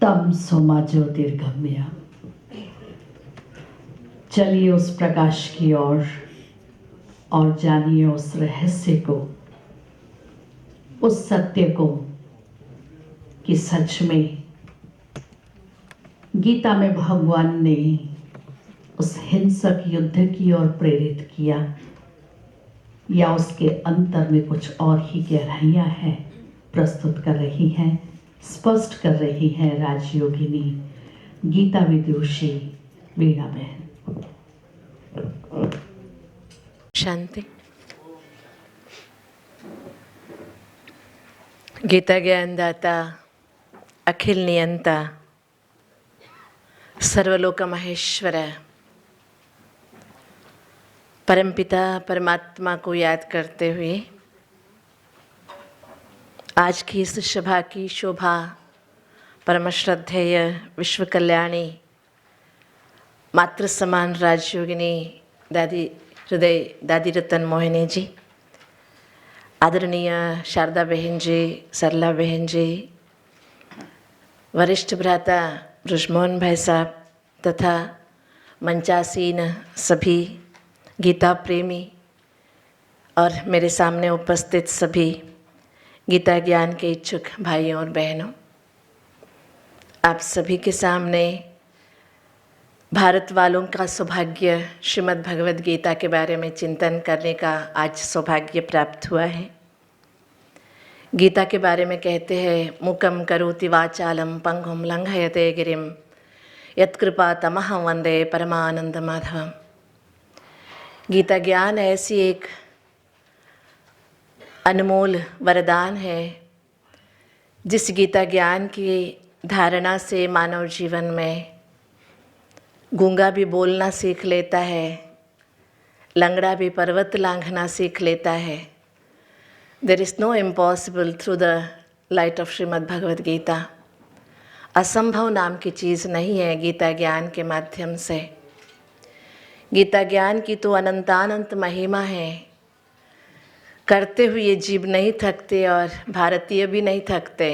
तम सोमा ज्योतिर्गम्य। चलिए उस प्रकाश की ओर और जानिए उस रहस्य को, उस सत्य को कि सच में गीता में भगवान ने उस हिंसक युद्ध की ओर प्रेरित किया या उसके अंतर में कुछ और ही गहराइयां हैं प्रस्तुत कर रही हैं, स्पष्ट कर रही हैं राजयोगिनी गीता विदुषी वीणा बहन। शांति। गीता ज्ञानदाता, अखिल नियंता, सर्वलोक महेश्वर परमपिता परमात्मा को याद करते हुए आज की इस सभा की शोभा परम श्रद्धेय विश्व कल्याणी मातृ समान राजयोगिनी दादी हृदय दादी रतन मोहिनी जी, आदरणीय शारदा बहन जी, सरला बहन जी, वरिष्ठ भ्राता ब्रजमोहन भाई साहब तथा मंचासीन सभी गीता प्रेमी और मेरे सामने उपस्थित सभी गीता ज्ञान के इच्छुक भाइयों और बहनों, आप सभी के सामने भारत वालों का सौभाग्य श्रीमद् भगवद गीता के बारे में चिंतन करने का आज सौभाग्य प्राप्त हुआ है। गीता के बारे में कहते हैं, मुकम करोति वाचालम पंगुम लंघयते गिरिम यत्कृपा तमहं वंदे परमानंद माधवम। गीता ज्ञान ऐसी एक अनमोल वरदान है जिस गीता ज्ञान की धारणा से मानव जीवन में गूंगा भी बोलना सीख लेता है, लंगड़ा भी पर्वत लांघना सीख लेता है। There is no impossible through the light of Shrimad Bhagavad Gita. असंभव नाम की चीज़ नहीं है गीता ज्ञान के माध्यम से। गीता ज्ञान की तो अनंतानंत महिमा है। करते हुए जीव नहीं थकते और भारतीय भी नहीं थकते।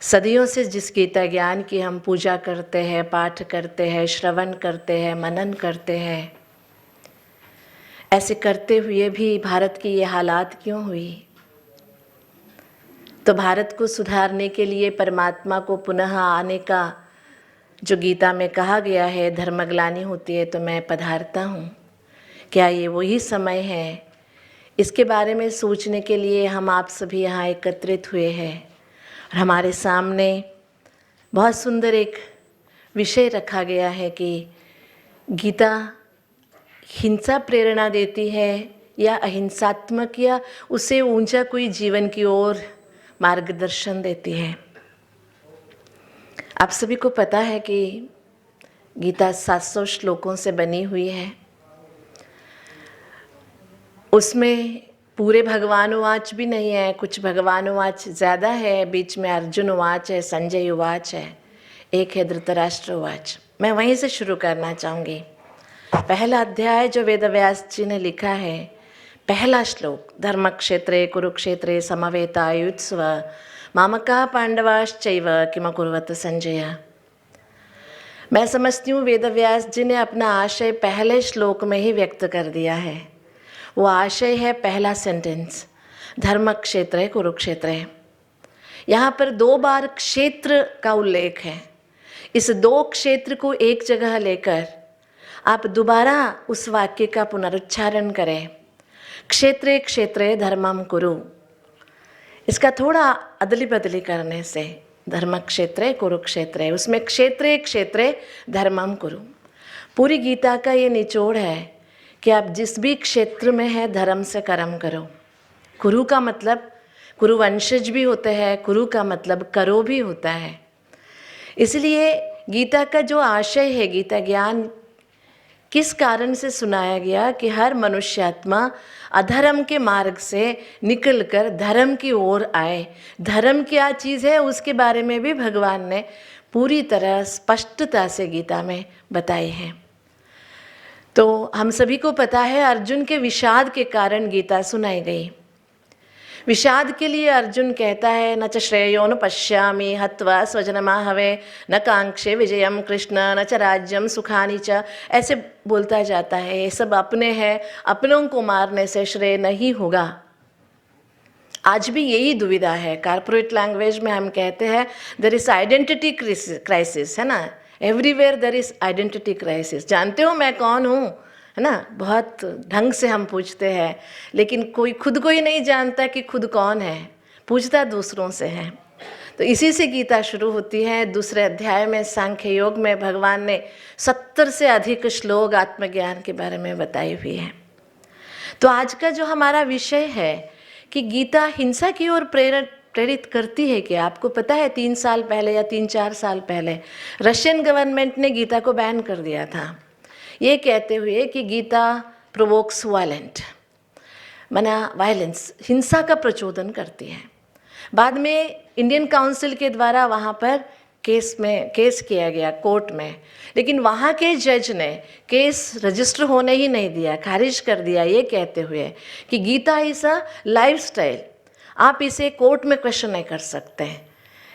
सदियों से जिस गीता ज्ञान की हम पूजा करते हैं, पाठ करते हैं, श्रवण करते हैं, मनन करते हैं, ऐसे करते हुए भी भारत की ये हालात क्यों हुई? तो भारत को सुधारने के लिए परमात्मा को पुनः आने का जो गीता में कहा गया है, धर्मग्लानि होती है तो मैं पधारता हूँ, क्या ये वही समय है? इसके बारे में सोचने के लिए हम आप सभी यहाँ एकत्रित हुए हैं और हमारे सामने बहुत सुंदर एक विषय रखा गया है कि गीता हिंसा प्रेरणा देती है या अहिंसात्मक या उससे ऊंचा कोई जीवन की ओर मार्गदर्शन देती है। आप सभी को पता है कि गीता 700 श्लोकों से बनी हुई है। उसमें पूरे भगवान उवाच भी नहीं है, कुछ भगवान उवाच ज़्यादा है, बीच में अर्जुन उवाच है, संजय उवाच है, एक है धृतराष्ट्र उवाच। मैं वहीं से शुरू करना चाहूँगी। पहला अध्याय जो वेदव्यास जी ने लिखा है, पहला श्लोक, धर्म क्षेत्रे कुरुक्षेत्रे समवेतायुत्सव मामका पांडवाश्चैव किमकुर्वत संजय। मैं समझती हूँ वेदव्यास जी ने अपना आशय पहले श्लोक में ही व्यक्त कर दिया है। वो आशय है पहला सेंटेंस, धर्म क्षेत्र है कुरुक्षेत्र है। यहाँ पर 2 बार क्षेत्र का उल्लेख है। इस 2 क्षेत्र को एक जगह लेकर आप दोबारा उस वाक्य का पुनरुच्चारण करें, क्षेत्रे क्षेत्रे धर्मम कुरु। इसका थोड़ा अदली बदली करने से धर्म क्षेत्रे कुरुक्षेत्रे, उसमें क्षेत्रे क्षेत्रे धर्मम कुरु। पूरी गीता का ये निचोड़ है कि आप जिस भी क्षेत्र में है धर्म से कर्म करो। कुरु का मतलब कुरु वंशज भी होते हैं, कुरु का मतलब करो भी होता है। इसलिए गीता का जो आशय है, गीता ज्ञान किस कारण से सुनाया गया कि हर मनुष्यात्मा अधर्म के मार्ग से निकलकर धर्म की ओर आए। धर्म क्या चीज़ है उसके बारे में भी भगवान ने पूरी तरह स्पष्टता से गीता में बताए हैं। तो हम सभी को पता है अर्जुन के विषाद के कारण गीता सुनाई गई। विषाद के लिए अर्जुन कहता है न च श्रेयो न पश्यामि हत्वा स्वजनमाहवे न कांक्षे विजयम कृष्ण न च राज्यम सुखानि च, ऐसे बोलता जाता है ये सब अपने हैं, अपनों को मारने से श्रेय नहीं होगा। आज भी यही दुविधा है। कॉर्पोरेट लैंग्वेज में हम कहते हैं देयर इज आइडेंटिटी क्राइसिस, है ना, everywhere there is identity crisis. जानते हो मैं कौन हूँ, है ना, बहुत ढंग से हम पूछते हैं, लेकिन कोई खुद को ही नहीं जानता कि खुद कौन है, पूछता दूसरों से है। तो इसी से गीता शुरू होती है। दूसरे अध्याय में सांख्य योग में भगवान ने 70 से अधिक श्लोक आत्मज्ञान के बारे में बताई हुई है। तो आज का जो हमारा विषय है कि गीता हिंसा की ओर प्रेरित करती है क्या? आपको पता है 3 साल पहले या 3-4 साल पहले रशियन गवर्नमेंट ने गीता को बैन कर दिया था, ये कहते हुए कि गीता प्रोवोक्स वायलेंस, हिंसा का प्रचोदन करती है। बाद में इंडियन काउंसिल के द्वारा वहाँ पर केस किया गया कोर्ट में, लेकिन वहाँ के जज ने केस रजिस्टर होने ही नहीं दिया, खारिज कर दिया, ये कहते हुए कि गीता इज अ लाइफस्टाइल, आप इसे कोर्ट में क्वेश्चन नहीं कर सकते हैं।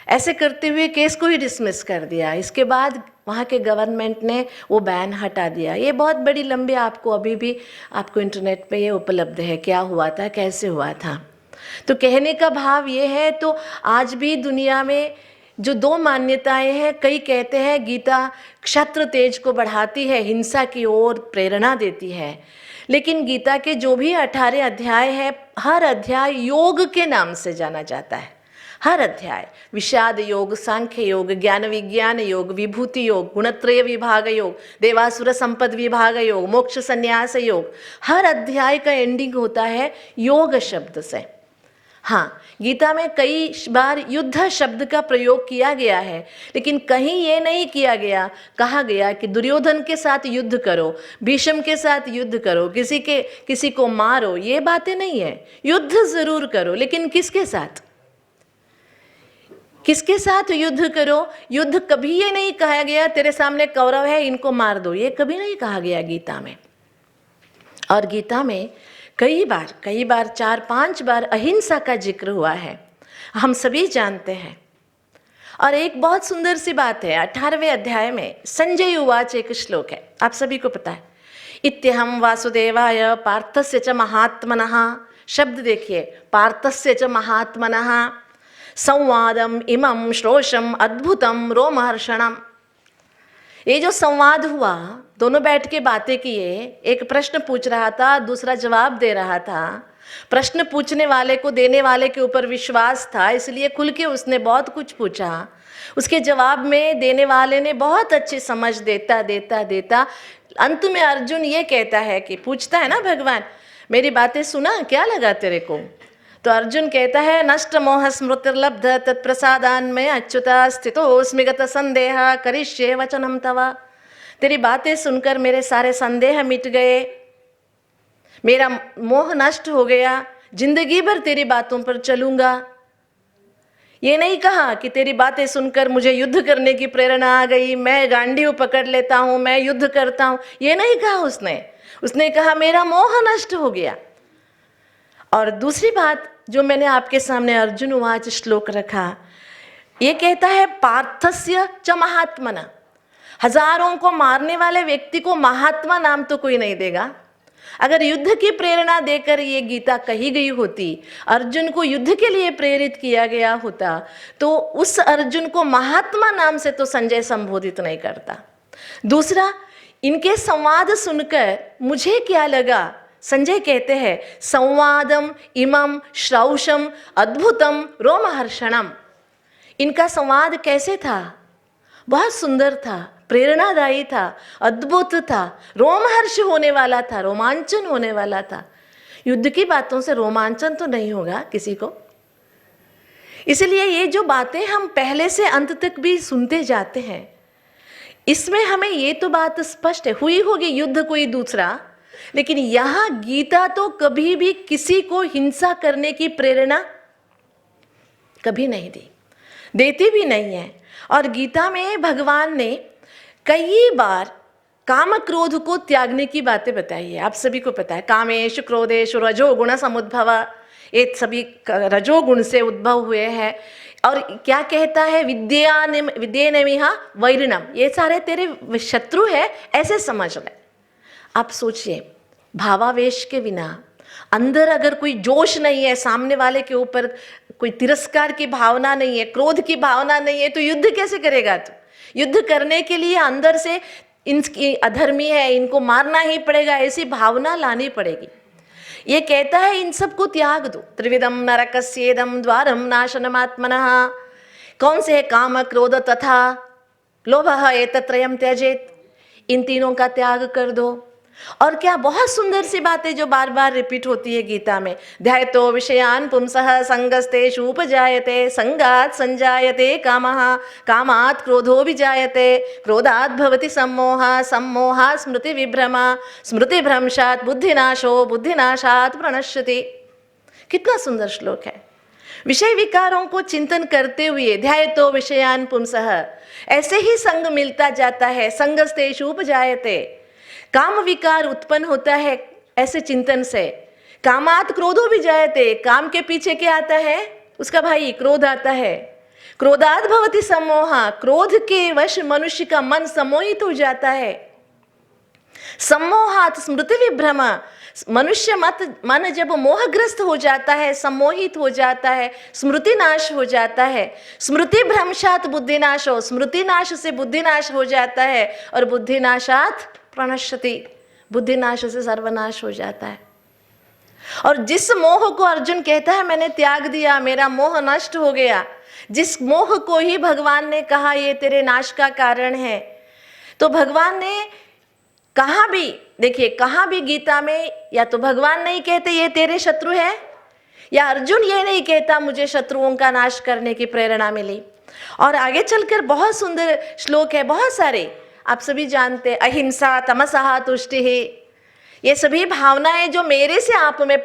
ऐसे करते हुए केस को ही डिसमिस कर दिया। इसके बाद वहाँ के गवर्नमेंट ने वो बैन हटा दिया। ये बहुत बड़ी लंबी, आपको अभी भी आपको इंटरनेट पे ये उपलब्ध है, क्या हुआ था, कैसे हुआ था। तो कहने का भाव ये है, तो आज भी दुनिया में जो 2 मान्यताएं हैं, कई कहते हैं गीता क्षत्र तेज को बढ़ाती है, हिंसा की ओर प्रेरणा देती है, लेकिन गीता के जो भी 18 अध्याय है, हर अध्याय योग के नाम से जाना जाता है। हर अध्याय विषाद योग, सांख्य योग, ज्ञान विज्ञान योग, विभूति योग, गुणत्रय विभाग योग, देवासुर संपद विभाग योग, मोक्ष संन्यास योग, हर अध्याय का एंडिंग होता है योग शब्द से। हाँ, गीता में कई बार युद्ध शब्द का प्रयोग किया गया है, लेकिन कहीं ये नहीं कहा गया कि दुर्योधन के साथ युद्ध करो, भीष्म के साथ युद्ध करो, किसी को मारो, ये बातें नहीं है। युद्ध जरूर करो, लेकिन किसके साथ युद्ध करो। युद्ध कभी ये नहीं कहा गया तेरे सामने कौरव है इनको मार दो, ये कभी नहीं कहा गया गीता में। और गीता में कई बार 4-5 बार अहिंसा का जिक्र हुआ है, हम सभी जानते हैं। और एक बहुत सुंदर सी बात है, 18वें अध्याय में संजय उवाच एक श्लोक है, आप सभी को पता है, इत्यहम वासुदेवाय पार्थस्य च महात्मनः, शब्द देखिए, पार्थस्य च महात्मनः संवादम इमं श्रोषम अद्भुतम रोमहर्षणम। ये जो संवाद हुआ, दोनों बैठ के बातें किए, एक प्रश्न पूछ रहा था, दूसरा जवाब दे रहा था। प्रश्न पूछने वाले को देने वाले के ऊपर विश्वास था, इसलिए खुल के उसने बहुत कुछ पूछा। उसके जवाब में देने वाले ने बहुत अच्छी समझ देता अंत में अर्जुन ये कहता है कि पूछता है ना भगवान, मेरी बातें सुना, क्या लगा तेरे को? तो अर्जुन कहता है नष्ट मोह स्मृतिर्लब्ध तत्प्रसादान में अच्युता स्थितोऽस्मि गत संदेह करिष्ये वचनम तवा। तेरी बातें सुनकर मेरे सारे संदेह मिट गए, मेरा मोह नष्ट हो गया, जिंदगी भर तेरी बातों पर चलूंगा। ये नहीं कहा कि तेरी बातें सुनकर मुझे युद्ध करने की प्रेरणा आ गई, मैं गांडीव पकड़ लेता हूँ, मैं युद्ध करता हूँ, ये नहीं कहा उसने कहा मेरा मोह नष्ट हो गया। और दूसरी बात जो मैंने आपके सामने अर्जुन उवाच श्लोक रखा, ये कहता है पार्थस्य च महात्मना, हजारों को मारने वाले व्यक्ति को महात्मा नाम तो कोई नहीं देगा। अगर युद्ध की प्रेरणा देकर ये गीता कही गई होती, अर्जुन को युद्ध के लिए प्रेरित किया गया होता, तो उस अर्जुन को महात्मा नाम से तो संजय संबोधित नहीं करता। दूसरा, इनके संवाद सुनकर मुझे क्या लगा, संजय कहते हैं संवादम इमं श्रौषम अद्भुतम रोमहर्षणम। इनका संवाद कैसे था? बहुत सुंदर था, प्रेरणादायी था, अद्भुत था, रोमहर्ष होने वाला था, रोमांचन होने वाला था। युद्ध की बातों से रोमांचन तो नहीं होगा किसी को। इसलिए ये जो बातें हम पहले से अंत तक भी सुनते जाते हैं, इसमें हमें ये तो बात स्पष्ट है, हुई होगी युद्ध कोई दूसरा, लेकिन यहां गीता तो कभी भी किसी को हिंसा करने की प्रेरणा कभी नहीं देती भी नहीं है। और गीता में भगवान ने कई बार काम क्रोध को त्यागने की बातें बताई है। आप सभी को पता है, कामेषु क्रोधेषु रजो गुण समुद्भव, ये सभी रजोगुण से उद्भव हुए हैं। और क्या कहता है, विद्येनमिह वैरिणम, ये सारे तेरे शत्रु है ऐसे समझ ले। आप सोचिए, भावावेश के बिना, अंदर अगर कोई जोश नहीं है, सामने वाले के ऊपर कोई तिरस्कार की भावना नहीं है, क्रोध की भावना नहीं है, तो युद्ध कैसे करेगा तू? युद्ध करने के लिए अंदर से इनकी अधर्मी है, इनको मारना ही पड़ेगा, ऐसी भावना लानी पड़ेगी। ये कहता है इन सबको त्याग दो। त्रिविधम नरकस्येदम द्वारम नाशनमात्मनः, कौन से है? काम क्रोध तथा लोभः एतत्रयम् त्यजेत, इन तीनों का त्याग कर दो। और क्या बहुत सुंदर सी बातें जो बार बार रिपीट होती है गीता में, ध्यायतो विषयान पुंसः संगस्तेषु उपजायते, संगात् संजायते कामः, कामात् क्रोधो विजायते, क्रोधात् भवति सम्मोहः, सम्मोहात् स्मृति विभ्रमा, स्मृति भ्रंशात् बुद्धिनाशो, बुद्धिनाशात् प्रणश्यति। कितना सुंदर श्लोक है। विषय विकारों को चिंतन करते हुए ध्यायतो विषयान पुंसः, ऐसे ही संग मिलता जाता है, संगस्तेषु उपजायते, काम विकार उत्पन्न होता है ऐसे चिंतन से। कामात् क्रोधो विजायते, काम के पीछे क्या आता है? उसका भाई क्रोध आता है। क्रोधात् भवति सम्मोहः, क्रोध के वश मनुष्य का मन सम्मोहित हो जाता है। सम्मोहात् स्मृति विभ्रमा, मनुष्य मन जब मोहग्रस्त हो जाता है, सम्मोहित हो जाता है, स्मृति नाश हो जाता है। स्मृति भ्रंशात् बुद्धिनाशो, स्मृति नाश से बुद्धिनाश हो जाता है, और बुद्धिनाशात् प्रणश्यति, बुद्धिनाश से सर्वनाश हो जाता है। और जिस मोह को अर्जुन कहता है मैंने त्याग दिया, मेरा मोह नष्ट हो गया, जिस मोह को ही भगवान ने कहा ये तेरे नाश का कारण है, तो भगवान ने कहाँ भी, देखिए कहाँ भी गीता में या तो भगवान नहीं कहते ये तेरे शत्रु है, या अर्जुन ये नहीं कहता मुझे शत्रुओं का नाश करने की प्रेरणा मिली। और आगे चलकर बहुत सुंदर श्लोक है, बहुत सारे आप सभी जानते, अहिंसा तमसः तुष्टिः, ये सभी भावनाएं जो मेरे से आप में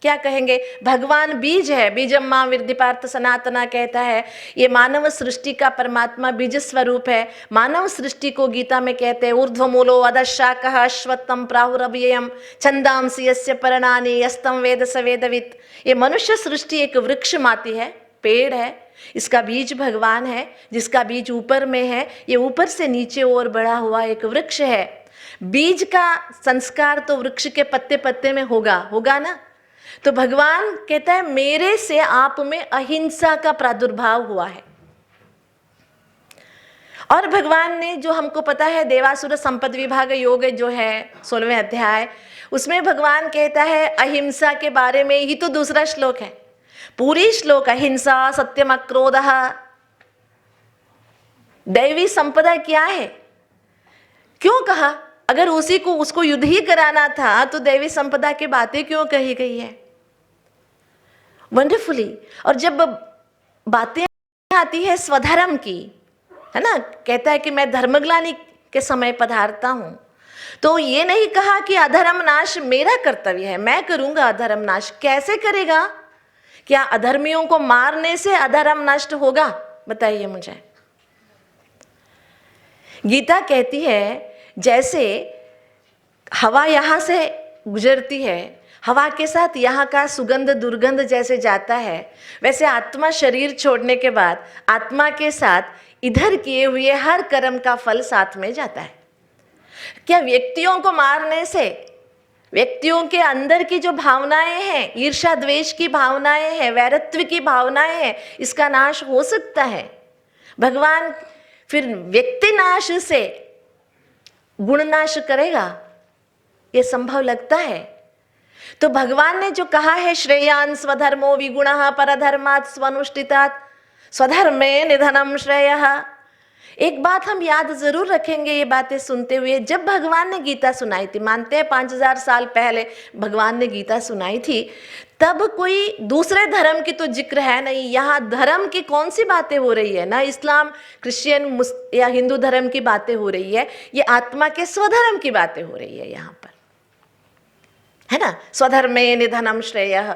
क्या कहेंगे, भगवान बीज है, बीजम मां विद्धि पार्थ सनातना कहता है, ये मानव सृष्टि का परमात्मा बीज स्वरूप है। मानव सृष्टि को गीता में कहते हैं ऊर्ध्वमूलो अधशाकः अश्वत्थं प्राहुरव्ययम् छन्दांसि यस्य पर्णानि यस्तं वेद स वेदवित्। ये मनुष्य सृष्टि एक वृक्ष माती है, पेड़ है, इसका बीज भगवान है, जिसका बीज ऊपर में है, ये ऊपर से नीचे और बढ़ा हुआ एक वृक्ष है। बीज का संस्कार तो वृक्ष के पत्ते पत्ते में होगा ना। तो भगवान कहता है मेरे से आप में अहिंसा का प्रादुर्भाव हुआ है। और भगवान ने जो हमको पता है देवासुर संपद विभाग योग जो है 16वें अध्याय, उसमें भगवान कहता है अहिंसा के बारे में ही तो दूसरा श्लोक है। पूरी श्लोक अहिंसा सत्यम अक्रोधः, दैवी संपदा क्या है, क्यों कहा? अगर उसी को उसको युद्ध ही कराना था तो दैवी संपदा की बातें क्यों कही गई है? वंडरफुली। और जब बातें आती है स्वधर्म की, है ना, कहता है कि मैं धर्मग्लानि के समय पधारता हूं, तो ये नहीं कहा कि अधर्म नाश मेरा कर्तव्य है, मैं करूंगा अधर्म नाश। कैसे करेगा? क्या अधर्मियों को मारने से अधर्म नष्ट होगा? बताइए मुझे। गीता कहती है जैसे हवा यहां से गुजरती है, हवा के साथ यहाँ का सुगंध दुर्गंध जैसे जाता है, वैसे आत्मा शरीर छोड़ने के बाद आत्मा के साथ इधर किए हुए हर कर्म का फल साथ में जाता है। क्या व्यक्तियों को मारने से व्यक्तियों के अंदर की जो भावनाएं हैं, ईर्ष्या द्वेष की भावनाएं हैं, वैरत्व की भावनाएं हैं, इसका नाश हो सकता है? भगवान फिर व्यक्ति नाश से गुण नाश करेगा? ये संभव लगता है? तो भगवान ने जो कहा है श्रेयान स्वधर्मो विगुणः परधर्मात् स्वनुष्ठितात् स्वधर्मे निधनम श्रेयः, एक बात हम याद जरूर रखेंगे ये बातें सुनते हुए। जब भगवान ने गीता सुनाई थी, मानते हैं 5000 साल पहले भगवान ने गीता सुनाई थी, तब कोई दूसरे धर्म की तो जिक्र है नहीं। यहाँ धर्म की कौन सी बातें हो रही है? ना इस्लाम, क्रिश्चियन या हिंदू धर्म की बातें हो रही है, ये आत्मा के स्वधर्म की बातें हो रही है यहाँ पर, है ना। स्वधर्मे निधनम श्रेयः,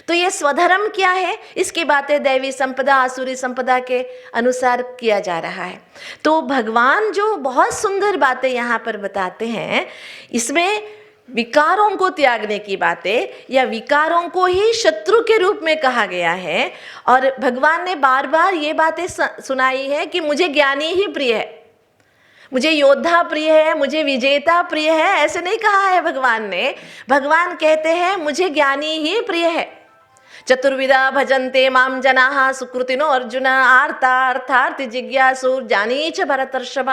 तो ये स्वधर्म क्या है, इसकी बातें दैवी संपदा आसुरी संपदा के अनुसार किया जा रहा है। तो भगवान जो बहुत सुंदर बातें यहाँ पर बताते हैं, इसमें विकारों को त्यागने की बातें या विकारों को ही शत्रु के रूप में कहा गया है। और भगवान ने बार बार ये बातें सुनाई है कि मुझे ज्ञानी ही प्रिय है, मुझे योद्धा प्रिय है, मुझे विजेता प्रिय है। ऐसे नहीं कहा है भगवान ने। भगवान कहते हैं मुझे ज्ञानी ही प्रिय है। चतुर्विधा भजन्ते माम जनाः सुकृतिनो अर्जुन आर्ता अर्थार्थी जिज्ञासु ज्ञानी च भरतर्षभ।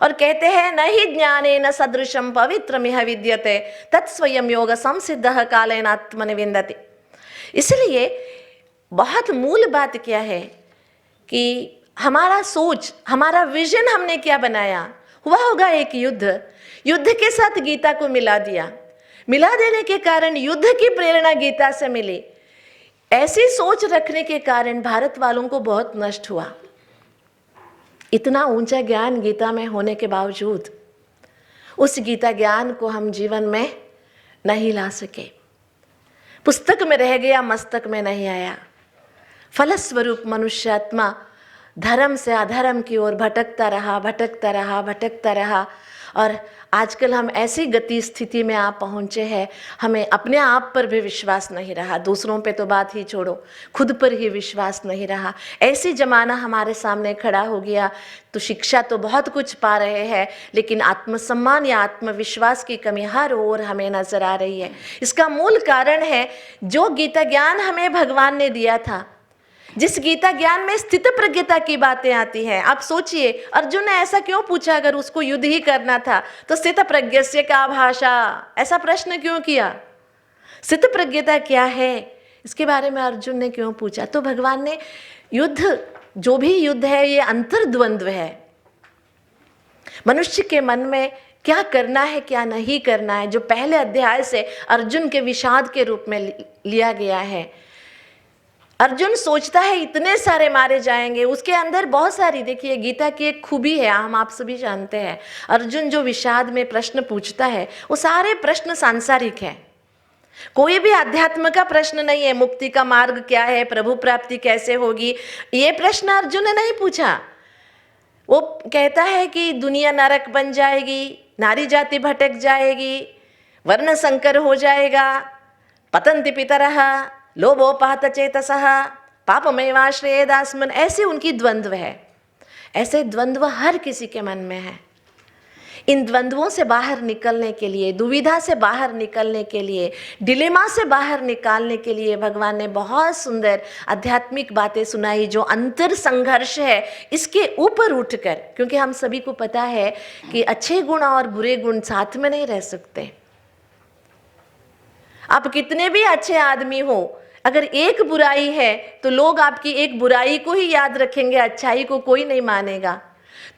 और कहते हैं न ही ज्ञानेन सदृशं पवित्रमिह विद्यते तत्स्वयं योग संसिद्धः कालेन आत्मनि विन्दति। इसलिए बहुत मूल बात क्या है कि हमारा सोच, हमारा विजन हमने क्या बनाया। हुआ होगा एक युद्ध के साथ गीता को मिला दिया, मिला देने के कारण युद्ध की प्रेरणा गीता से मिली। ऐसी सोच रखने के कारण भारत वालों को बहुत नष्ट हुआ। इतना ऊंचा ज्ञान गीता में होने के बावजूद उस गीता ज्ञान को हम जीवन में नहीं ला सके। पुस्तक में रह गया, मस्तक में नहीं आया। फलस्वरूप मनुष्यात्मा धर्म से अधर्म की ओर भटकता रहा। और आजकल हम ऐसी गति स्थिति में आप पहुँचे हैं, हमें अपने आप पर भी विश्वास नहीं रहा, दूसरों पे तो बात ही छोड़ो, खुद पर ही विश्वास नहीं रहा। ऐसी जमाना हमारे सामने खड़ा हो गया। तो शिक्षा तो बहुत कुछ पा रहे हैं, लेकिन आत्मसम्मान या आत्मविश्वास की कमी हर ओर हमें नजर आ रही है। इसका मूल कारण है जो गीता ज्ञान हमें भगवान ने दिया था, जिस गीता ज्ञान में स्थित प्रज्ञता की बातें आती हैं। आप सोचिए, अर्जुन ने ऐसा क्यों पूछा, अगर उसको युद्ध ही करना था तो स्थित प्रज्ञस्य का भाषा, ऐसा प्रश्न क्यों किया? स्थित प्रज्ञता क्या है, इसके बारे में अर्जुन ने क्यों पूछा? तो भगवान ने युद्ध, जो भी युद्ध है ये अंतर्द्वंद्व है। मनुष्य के मन में क्या करना है क्या नहीं करना है, जो पहले अध्याय से अर्जुन के विषाद के रूप में लिया गया है। अर्जुन सोचता है इतने सारे मारे जाएंगे, उसके अंदर बहुत सारी, देखिए गीता की एक खूबी है, हम आप सभी जानते हैं। अर्जुन जो विषाद में प्रश्न पूछता है वो सारे प्रश्न सांसारिक है, कोई भी अध्यात्म का प्रश्न नहीं है। मुक्ति का मार्ग क्या है, प्रभु प्राप्ति कैसे होगी, ये प्रश्न अर्जुन ने नहीं पूछा। वो कहता है कि दुनिया नरक बन जाएगी, नारी जाति भटक जाएगी, वर्ण संकर हो जाएगा, पतन्ति पितरः लोभोपहत चेतसः पापमेवाश्रयेदास्मन्। ऐसे उनकी द्वंद्व है। ऐसे द्वंद्व हर किसी के मन में है। इन द्वंद्वों से बाहर निकलने के लिए, दुविधा से बाहर निकलने के लिए, डिलेमा से बाहर निकालने के लिए भगवान ने बहुत सुंदर आध्यात्मिक बातें सुनाई, जो अंतर संघर्ष है इसके ऊपर उठकर। क्योंकि हम सभी को पता है कि अच्छे गुण और बुरे गुण साथ में नहीं रह सकते। आप कितने भी अच्छे आदमी हो, अगर एक बुराई है तो लोग आपकी एक बुराई को ही याद रखेंगे, अच्छाई को कोई नहीं मानेगा।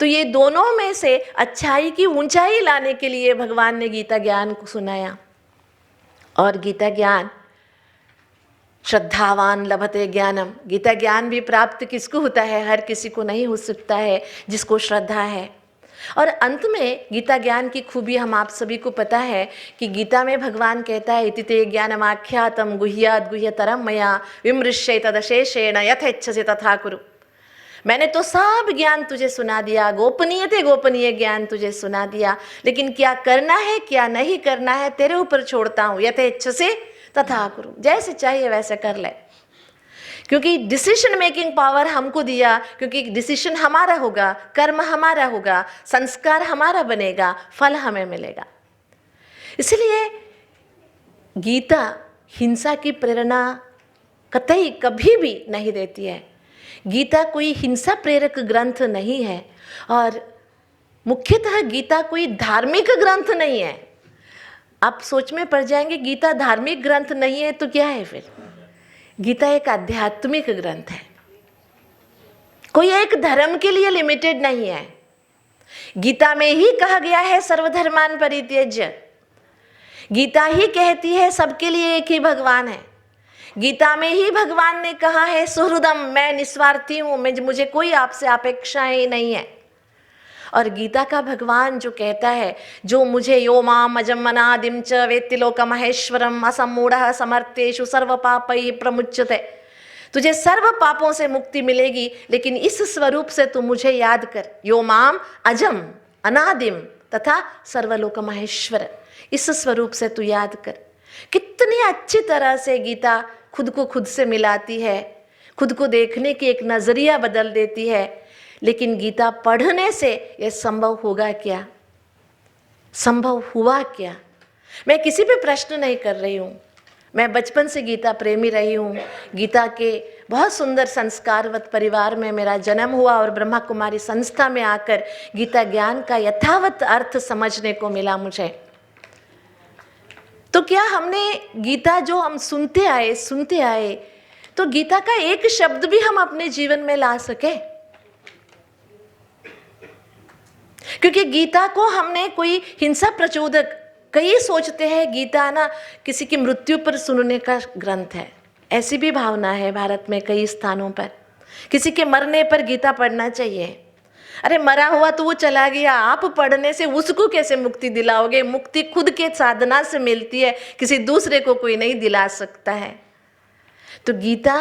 तो ये दोनों में से अच्छाई की ऊंचाई लाने के लिए भगवान ने गीता ज्ञान को सुनाया। और गीता ज्ञान, श्रद्धावान लभते ज्ञानम, गीता ज्ञान भी प्राप्त किसको होता है? हर किसी को नहीं हो सकता है जिसको श्रद्धा है। और अंत में गीता ज्ञान की खूबी हम आप सभी को पता है कि गीता में भगवान कहता है इति ते ज्ञानमाख्यातम गुह्यात् गुह्यतरम मया विमृश्य तदशेषेण यथेच्छसि तथा कुरु। मैंने तो सब ज्ञान तुझे सुना दिया, गोपनीय ते गोपनीय ज्ञान तुझे सुना दिया, लेकिन क्या करना है क्या नहीं करना है तेरे ऊपर छोड़ता हूँ। यथेच्छसि तथा कुरु, जैसे चाहिए वैसे कर ले। क्योंकि डिसीजन मेकिंग पावर हमको दिया, क्योंकि डिसीजन हमारा होगा, कर्म हमारा होगा, संस्कार हमारा बनेगा, फल हमें मिलेगा। इसलिए गीता हिंसा की प्रेरणा कतई कभी भी नहीं देती है। गीता कोई हिंसा प्रेरक ग्रंथ नहीं है, और मुख्यतः गीता कोई धार्मिक ग्रंथ नहीं है। आप सोच में पड़ जाएंगे गीता धार्मिक ग्रंथ नहीं है तो क्या है फिर? गीता एक आध्यात्मिक ग्रंथ है, कोई एक धर्म के लिए लिमिटेड नहीं है। गीता में ही कहा गया है सर्वधर्मान परित्यज्य। गीता ही कहती है सबके लिए एक ही भगवान है। गीता में ही भगवान ने कहा है सुहृदम, मैं निस्वार्थी हूँ, मुझे कोई आपसे अपेक्षाएं ही नहीं है। और गीता का भगवान जो कहता है, जो मुझे यो माम अजम अनादिम च वेत्ति लोकमहेश्वरम असम्मूढ़ः समर्थेषु सर्व पापैः प्रमुच्यते, तुझे सर्व पापों से मुक्ति मिलेगी, लेकिन इस स्वरूप से तू मुझे याद कर। यो माम अजम अनादिम तथा सर्वलोक महेश्वर, इस स्वरूप से तू याद कर। कितनी अच्छी तरह से गीता खुद को खुद से मिलाती है, खुद को देखने की एक नजरिया बदल देती है। लेकिन गीता पढ़ने से यह संभव होगा क्या, संभव हुआ क्या? मैं किसी पे प्रश्न नहीं कर रही हूँ, मैं बचपन से गीता प्रेमी रही हूँ। गीता के बहुत सुंदर संस्कारवत परिवार में मेरा जन्म हुआ और ब्रह्मा कुमारी संस्था में आकर गीता ज्ञान का यथावत अर्थ समझने को मिला मुझे। तो क्या हमने गीता जो हम सुनते आए तो गीता का एक शब्द भी हम अपने जीवन में ला सके? क्योंकि गीता को हमने कोई हिंसा प्रचोदक, कई सोचते हैं गीता ना किसी की मृत्यु पर सुनने का ग्रंथ है, ऐसी भी भावना है भारत में कई स्थानों पर। किसी के मरने पर गीता पढ़ना चाहिए। अरे मरा हुआ तो वो चला गया, आप पढ़ने से उसको कैसे मुक्ति दिलाओगे? मुक्ति खुद के साधना से मिलती है, किसी दूसरे को कोई नहीं दिला सकता है। तो गीता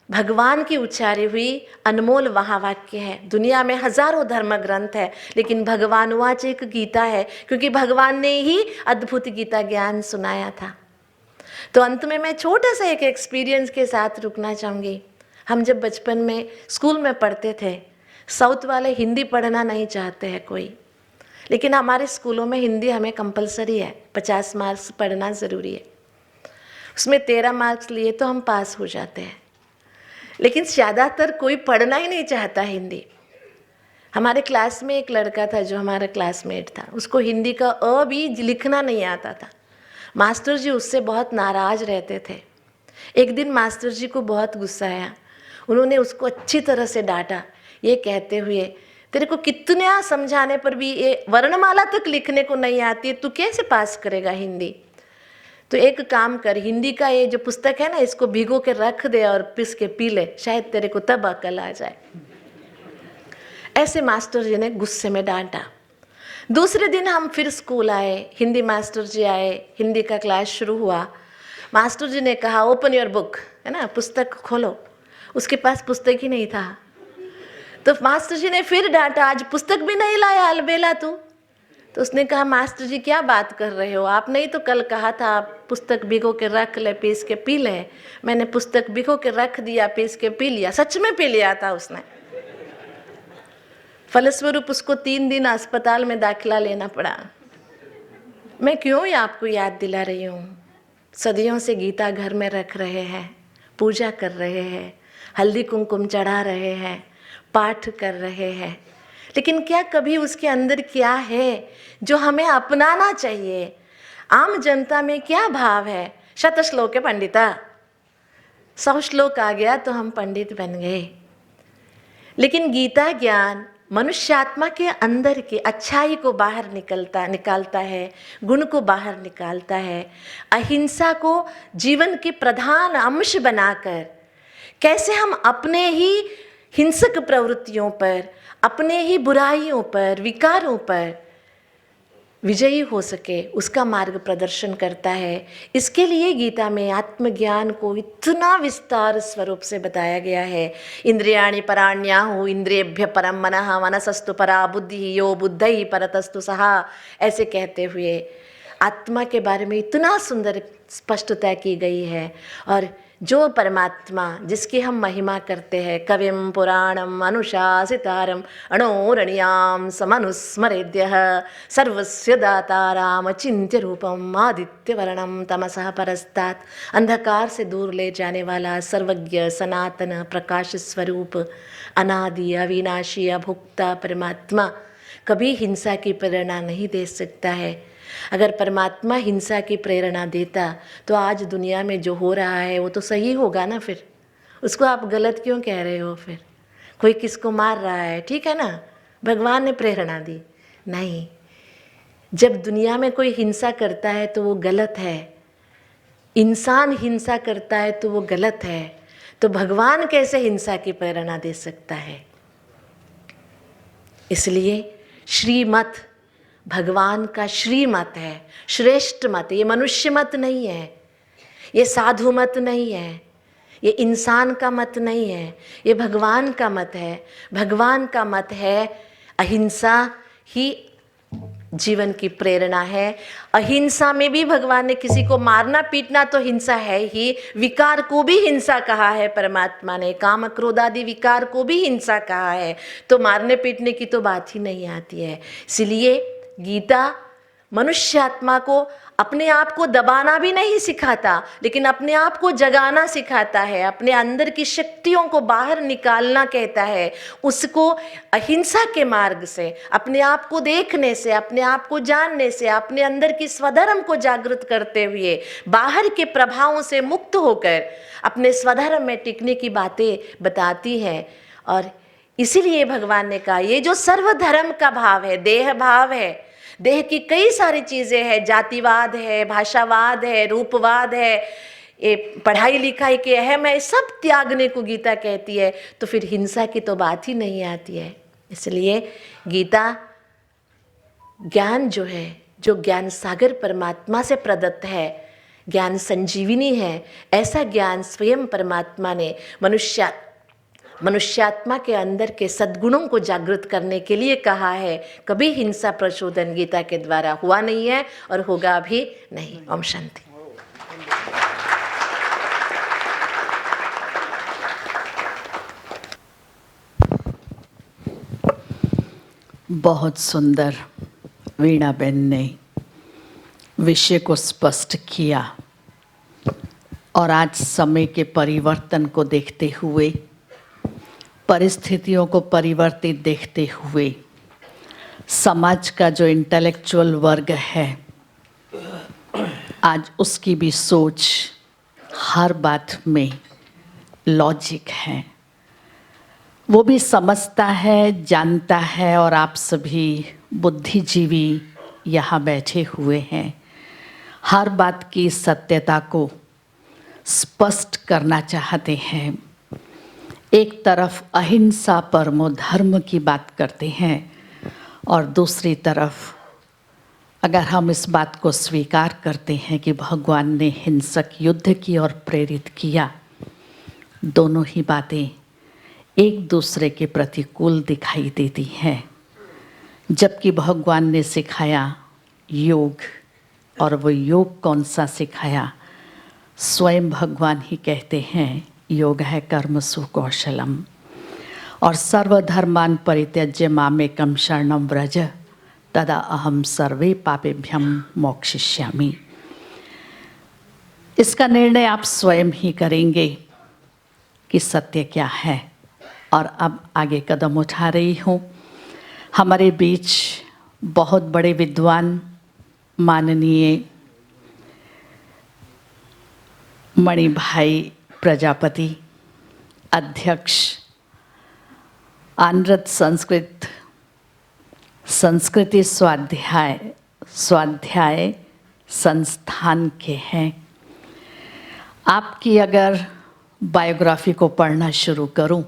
भगवान की उच्चारी हुई अनमोल महावाक्य है। दुनिया में हजारों धर्म ग्रंथ है, लेकिन भगवानुवाच एक गीता है, क्योंकि भगवान ने ही अद्भुत गीता ज्ञान सुनाया था। तो अंत में मैं छोटा सा एक एक्सपीरियंस के साथ रुकना चाहूँगी। हम जब बचपन में स्कूल में पढ़ते थे, साउथ वाले हिंदी पढ़ना नहीं चाहते हैं कोई, लेकिन हमारे स्कूलों में हिंदी हमें कंपलसरी है, 50 मार्क्स पढ़ना ज़रूरी है। उसमें 13 मार्क्स लिए तो हम पास हो जाते हैं, लेकिन ज़्यादातर कोई पढ़ना ही नहीं चाहता हिंदी। हमारे क्लास में एक लड़का था जो हमारा क्लासमेट था, उसको हिंदी का अ भी लिखना नहीं आता था। मास्टर जी उससे बहुत नाराज़ रहते थे। एक दिन मास्टर जी को बहुत गुस्सा आया, उन्होंने उसको अच्छी तरह से डांटा, ये कहते हुए, तेरे को कितना समझाने पर भी ये वर्णमाला तक लिखने को नहीं आती है, तू कैसे पास करेगा हिंदी? तो एक काम कर, हिंदी का ये जो पुस्तक है ना, इसको भिगो के रख दे और पिस के पी ले, शायद तेरे को तब अकल आ जाए। ऐसे मास्टर जी ने गुस्से में डांटा। दूसरे दिन हम फिर स्कूल आए, हिंदी मास्टर जी आए, हिंदी का क्लास शुरू हुआ। मास्टर जी ने कहा ओपन योर बुक, है ना, पुस्तक खोलो। उसके पास पुस्तक ही नहीं था। तो मास्टर जी ने फिर डांटा, आज पुस्तक भी नहीं लाया अलबेला तू। तो उसने कहा मास्टर जी क्या बात कर रहे हो, आपने ही तो कल कहा था आप पुस्तक भिगो के रख ले, पीस के पी ले। मैंने पुस्तक भिगो के रख दिया, पीस के पी लिया। सच में पी लिया था उसने। फलस्वरूप उसको 3 दिन अस्पताल में दाखिला लेना पड़ा। मैं क्यों ही आपको याद दिला रही हूँ? सदियों से गीता घर में रख रहे हैं, पूजा कर रहे हैं, हल्दी कुमकुम चढ़ा रहे हैं, पाठ कर रहे हैं, लेकिन क्या कभी उसके अंदर क्या है जो हमें अपनाना चाहिए? आम जनता में क्या भाव है? शत श्लोक है पंडिता, 100 श्लोक आ गया तो हम पंडित बन गए। लेकिन गीता ज्ञान मनुष्यात्मा के अंदर की अच्छाई को बाहर निकालता है, गुण को बाहर निकालता है। अहिंसा को जीवन के प्रधान अंश बनाकर कैसे हम अपने ही हिंसक प्रवृत्तियों पर, अपने ही बुराइयों पर, विकारों पर विजयी हो सके, उसका मार्ग प्रदर्शन करता है। इसके लिए गीता में आत्मज्ञान को इतना विस्तार स्वरूप से बताया गया है। इंद्रियाणि पराण्याहु इंद्रियेभ्य परम मनः मनसस्तु परा बुद्धि यो बुद्धि परतस्तु सहा, ऐसे कहते हुए आत्मा के बारे में इतना सुंदर स्पष्टता की गई है। और जो परमात्मा जिसकी हम महिमा करते हैं, कविम पुराणम अनुशासितारम अणोरणीयाम समनुस्मरेद्यः सर्वस्य दाताराम चिन्त्य रूपम आदित्य वर्णम तमसः परस्तात्, अंधकार से दूर ले जाने वाला सर्वज्ञ सनातन प्रकाश स्वरूप अनादि अविनाशी अभुक्ता परमात्मा कभी हिंसा की प्रेरणा नहीं दे सकता है। अगर परमात्मा हिंसा की प्रेरणा देता तो आज दुनिया में जो हो रहा है वो तो सही होगा ना, फिर उसको आप गलत क्यों कह रहे हो? फिर कोई किसको मार रहा है, ठीक है ना, भगवान ने प्रेरणा दी? नहीं, जब दुनिया में कोई हिंसा करता है तो वो गलत है, इंसान हिंसा करता है तो वो गलत है, तो भगवान कैसे हिंसा की प्रेरणा दे सकता है? इसलिए श्रीमत भगवान का श्रीमत है, श्रेष्ठ मत। ये मनुष्य मत नहीं है, ये साधु मत नहीं है, ये इंसान का मत नहीं है, ये भगवान का मत है। भगवान का मत है अहिंसा ही जीवन की प्रेरणा है। अहिंसा में भी भगवान ने किसी को मारना पीटना तो हिंसा है ही, विकार को भी हिंसा कहा है परमात्मा ने, काम क्रोध आदि विकार को भी हिंसा कहा है, तो मारने पीटने की तो बात ही नहीं आती है। इसलिए गीता मनुष्य आत्मा को अपने आप को दबाना भी नहीं सिखाता, लेकिन अपने आप को जगाना सिखाता है, अपने अंदर की शक्तियों को बाहर निकालना कहता है। उसको अहिंसा के मार्ग से, अपने आप को देखने से, अपने आप को जानने से, अपने अंदर की स्वधर्म को जागृत करते हुए, बाहर के प्रभावों से मुक्त होकर अपने स्वधर्म में टिकने की बातें बताती है। और इसीलिए भगवान ने कहा ये जो सर्वधर्म का भाव है, देह भाव है, देह की कई सारी चीज़ें हैं, जातिवाद है, भाषावाद है, रूपवाद है, ये पढ़ाई लिखाई के अहम है, सब त्यागने को गीता कहती है। तो फिर हिंसा की तो बात ही नहीं आती है। इसलिए गीता ज्ञान जो है, जो ज्ञान सागर परमात्मा से प्रदत्त है, ज्ञान संजीविनी है, ऐसा ज्ञान स्वयं परमात्मा ने मनुष्यात्मा के अंदर के सद्गुणों को जागृत करने के लिए कहा है। कभी हिंसा प्रचोदन गीता के द्वारा हुआ नहीं है और होगा भी नहीं। ओम शांति। बहुत सुंदर वीणा बेन ने विषय को स्पष्ट किया और आज समय के परिवर्तन को देखते हुए, परिस्थितियों को परिवर्तित देखते हुए, समाज का जो इंटेलेक्चुअल वर्ग है आज उसकी भी सोच हर बात में लॉजिक है। वो भी समझता है, जानता है, और आप सभी बुद्धिजीवी यहाँ बैठे हुए हैं, हर बात की सत्यता को स्पष्ट करना चाहते हैं। एक तरफ अहिंसा परमो धर्म की बात करते हैं और दूसरी तरफ अगर हम इस बात को स्वीकार करते हैं कि भगवान ने हिंसक युद्ध की और प्रेरित किया, दोनों ही बातें एक दूसरे के प्रतिकूल दिखाई देती हैं। जबकि भगवान ने सिखाया योग, और वो योग कौन सा सिखाया? स्वयं भगवान ही कहते हैं योग है कर्मसु कौशलम, और सर्वधर्मान परित्यज्य मामेकं शरणं व्रज तदा अहम सर्वे पापेभ्यम मोक्षयिष्यामि। इसका निर्णय आप स्वयं ही करेंगे कि सत्य क्या है। और अब आगे कदम उठा रही हूँ। हमारे बीच बहुत बड़े विद्वान माननीय मणि भाई प्रजापति, अध्यक्ष अनरत संस्कृति स्वाध्याय संस्थान के हैं। आपकी अगर बायोग्राफी को पढ़ना शुरू करूं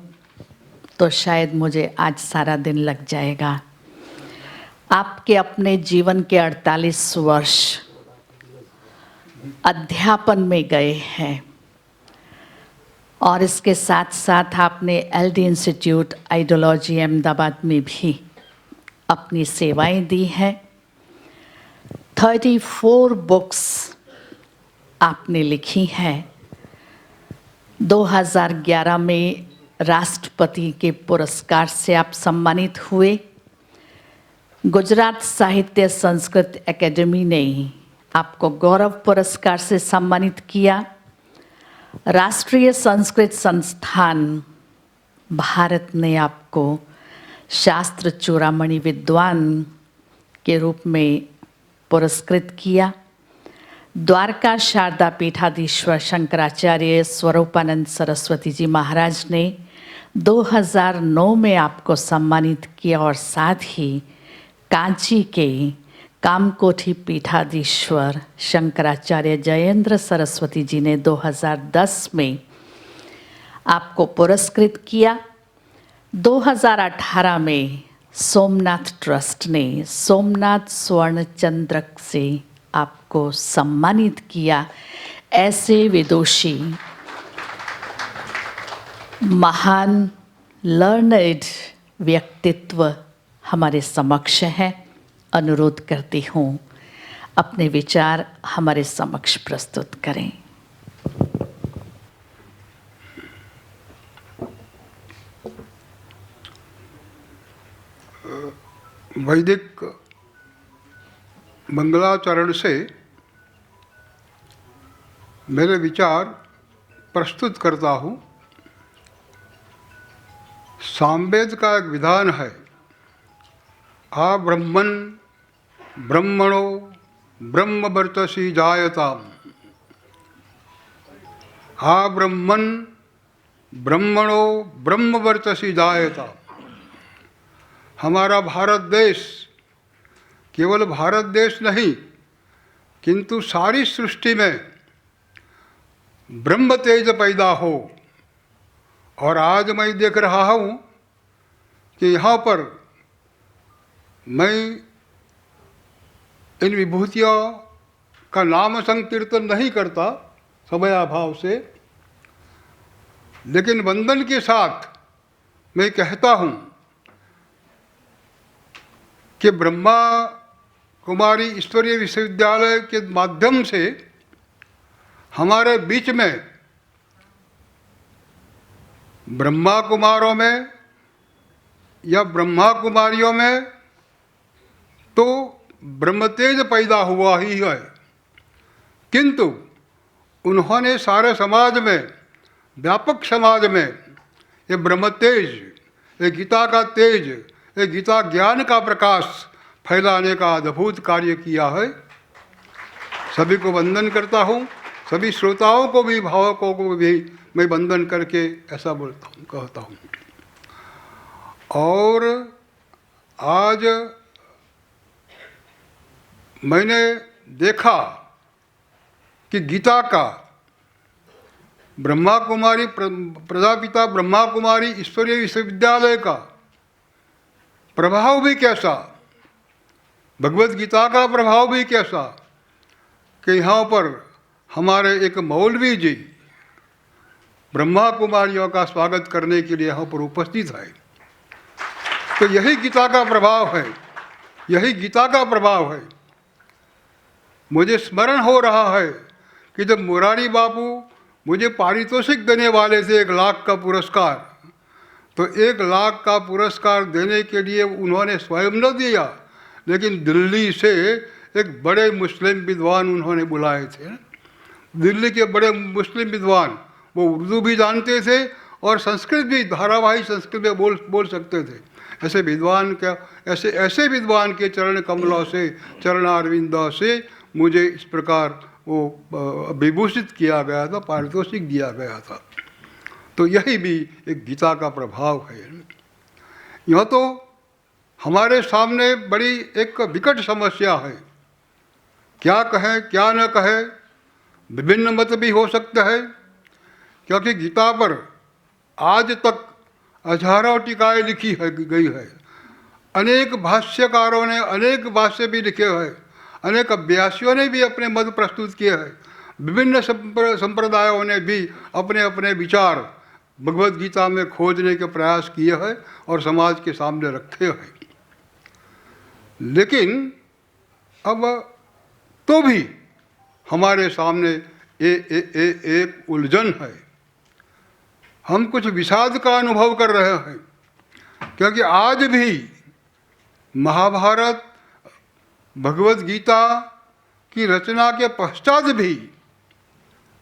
तो शायद मुझे आज सारा दिन लग जाएगा। आपके अपने जीवन के 48 वर्ष अध्यापन में गए हैं, और इसके साथ साथ आपने LD इंस्टीट्यूट आइडियोलॉजी अहमदाबाद में भी अपनी सेवाएं दी हैं। 34 बुक्स आपने लिखी हैं। 2011 में राष्ट्रपति के पुरस्कार से आप सम्मानित हुए। गुजरात साहित्य संस्कृत एकेडमी ने आपको गौरव पुरस्कार से सम्मानित किया। राष्ट्रीय संस्कृत संस्थान भारत ने आपको शास्त्र चूड़ामणि विद्वान के रूप में पुरस्कृत किया। द्वारका शारदा पीठाधीश्वर शंकराचार्य स्वरूपानंद सरस्वती जी महाराज ने 2009 में आपको सम्मानित किया, और साथ ही कांची के कामकोठी पीठाधीश्वर शंकराचार्य जयेंद्र सरस्वती जी ने 2010 में आपको पुरस्कृत किया। 2018 में सोमनाथ ट्रस्ट ने सोमनाथ स्वर्ण चंद्रक से आपको सम्मानित किया। ऐसे विदुषी महान लर्नड व्यक्तित्व हमारे समक्ष हैं। अनुरोध करती हूँ अपने विचार हमारे समक्ष प्रस्तुत करें। वैदिक मंगलाचरण से मेरे विचार प्रस्तुत करता हूँ। सामवेद का एक विधान है, आ ब्रह्मन् ब्रह्मणो ब्रह्मवर्चसी जायताम्। आ ब्रह्मन् ब्रह्मणो ब्रह्मवर्चसी जायताम्। हमारा भारत देश केवल भारत देश नहीं, किंतु सारी सृष्टि में ब्रह्म तेज पैदा हो। और आज मैं देख रहा हूँ कि यहाँ पर मैं इन विभूतियों का नाम संकीर्तन नहीं करता समयाभाव से, लेकिन वंदन के साथ मैं कहता हूँ कि ब्रह्मा कुमारी ईश्वरीय विश्वविद्यालय के माध्यम से हमारे बीच में ब्रह्मा कुमारों में या ब्रह्मा कुमारियों में तो ब्रह्मतेज पैदा हुआ ही है, किंतु उन्होंने सारे समाज में, व्यापक समाज में ये ब्रह्मतेज, ये गीता का तेज, ये गीता ज्ञान का प्रकाश फैलाने का अद्भुत कार्य किया है। सभी को वंदन करता हूँ, सभी श्रोताओं को भी, भावकों को भी मैं वंदन करके ऐसा बोलता हूँ, कहता हूँ। और आज मैंने देखा कि गीता का ब्रह्मा कुमारी प्रजापिता ब्रह्मा कुमारी ईश्वरीय विश्वविद्यालय का प्रभाव भी कैसा, भगवत गीता का प्रभाव भी कैसा कि यहाँ पर हमारे एक मौलवी जी ब्रह्मा कुमारियों का स्वागत करने के लिए यहाँ पर उपस्थित है। तो यही गीता का प्रभाव है, यही गीता का प्रभाव है। मुझे स्मरण हो रहा है कि जब मुरारी बापू मुझे पारितोषिक देने वाले थे 1 लाख का पुरस्कार, तो 1 लाख का पुरस्कार देने के लिए उन्होंने स्वयं न दिया, लेकिन दिल्ली से एक बड़े मुस्लिम विद्वान उन्होंने बुलाए थे। दिल्ली के बड़े मुस्लिम विद्वान, वो उर्दू भी जानते थे और संस्कृत भी धारावाही संस्कृत में बोल सकते थे। ऐसे विद्वान का ऐसे विद्वान के चरण कमलों से, चरणारविंदों से मुझे इस प्रकार वो विभूषित किया गया था, पारितोषिक दिया गया था। तो यही भी एक गीता का प्रभाव है। यह तो हमारे सामने बड़ी एक विकट समस्या है, क्या कहें क्या न कहें, विभिन्न मत भी हो सकते हैं, क्योंकि गीता पर आज तक हजारों टीकाएँ लिखी गई है। अनेक भाष्यकारों ने अनेक भाष्य भी लिखे हैं, अनेक अभ्यासियों ने भी अपने मत प्रस्तुत किए हैं, विभिन्न संप्रदायों ने भी अपने अपने विचार भगवत गीता में खोजने के प्रयास किए हैं और समाज के सामने रखे हैं। लेकिन अब तो भी हमारे सामने एक उलझन है। हम कुछ विषाद का अनुभव कर रहे हैं, क्योंकि आज भी महाभारत भगवत गीता की रचना के पश्चात भी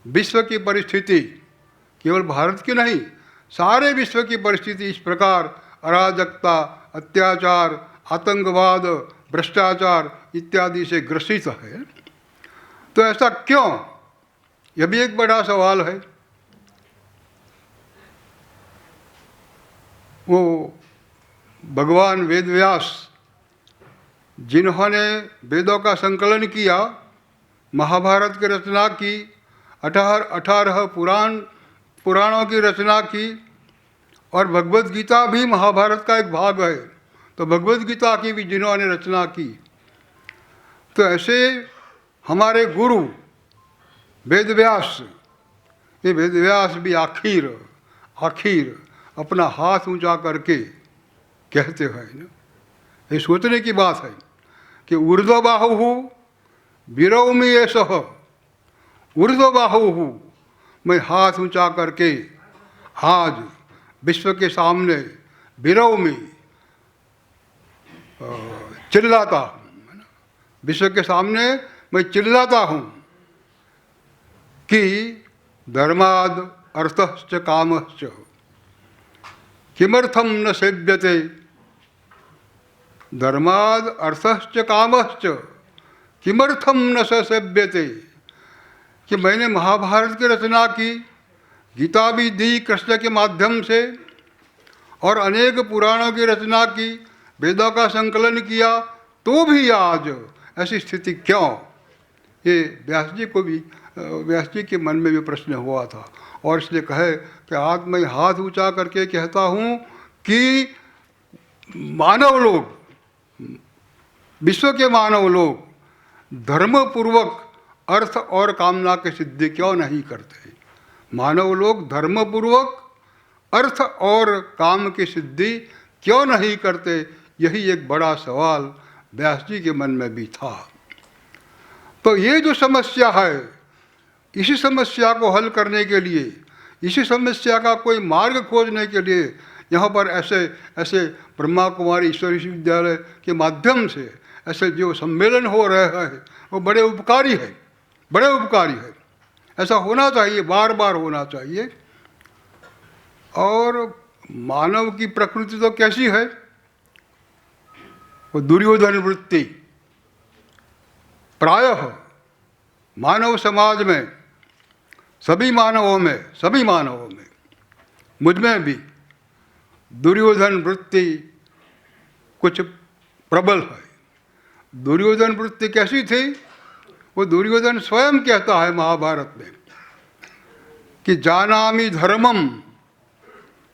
विश्व की परिस्थिति, केवल भारत की नहीं, सारे विश्व की परिस्थिति इस प्रकार अराजकता, अत्याचार, आतंकवाद, भ्रष्टाचार इत्यादि से ग्रसित है। तो ऐसा क्यों, यह भी एक बड़ा सवाल है। वो भगवान वेदव्यास जिन्होंने वेदों का संकलन किया, महाभारत की रचना की, 18 पुराणों की रचना की, और भगवत गीता भी महाभारत का एक भाग है, तो भगवत गीता की भी जिन्होंने रचना की, तो ऐसे हमारे गुरु वेदव्यास, ये वेदव्यास भी आखिर अपना हाथ ऊंचा करके कहते हैं ना, ये सोचने की बात है कि ऊर्ध्वबाहु विरौमि एषः, ऊर्ध्वबाहु, मैं हाथ ऊंचा करके आज विश्व के सामने विरौमि चिल्लाता हूँ, विश्व के सामने मैं चिल्लाता हूँ कि धर्माद अर्थश्च कामश्च किमर्थम न सेव्यते, धर्माद अर्थश्च कामश्च किमर्थम न सेव्यते, कि मैंने महाभारत की रचना की, गीता भी दी कृष्ण के माध्यम से, और अनेक पुराणों की रचना की, वेदों का संकलन किया, तो भी आज ऐसी स्थिति क्यों? ये व्यास जी को भी, व्यास जी के मन में भी प्रश्न हुआ था, और इसलिए कहे कि आज मैं हाथ ऊंचा करके कहता हूँ कि मानव लोग, विश्व के मानव लोग धर्मपूर्वक अर्थ और कामना की सिद्धि क्यों नहीं करते? मानव लोग धर्मपूर्वक अर्थ और काम की सिद्धि क्यों नहीं करते? यही एक बड़ा सवाल व्यास जी के मन में भी था। तो ये जो समस्या है, इसी समस्या को हल करने के लिए, इसी समस्या का कोई मार्ग खोजने के लिए यहाँ पर ऐसे ब्रह्मा कुमारी ईश्वरी विश्वविद्यालय के माध्यम से ऐसे जो सम्मेलन हो रहे हैं वो बड़े उपकारी है, बड़े उपकारी है। ऐसा होना चाहिए, बार बार होना चाहिए। और मानव की प्रकृति तो कैसी है? वो दुर्योधन वृत्ति। प्रायः मानव समाज में, सभी मानवों में, मुझ में भी दुर्योधन वृत्ति कुछ प्रबल है। दुर्योधन वृत्ति कैसी थी? वो दुर्योधन स्वयं कहता है महाभारत में कि जानामि धर्मम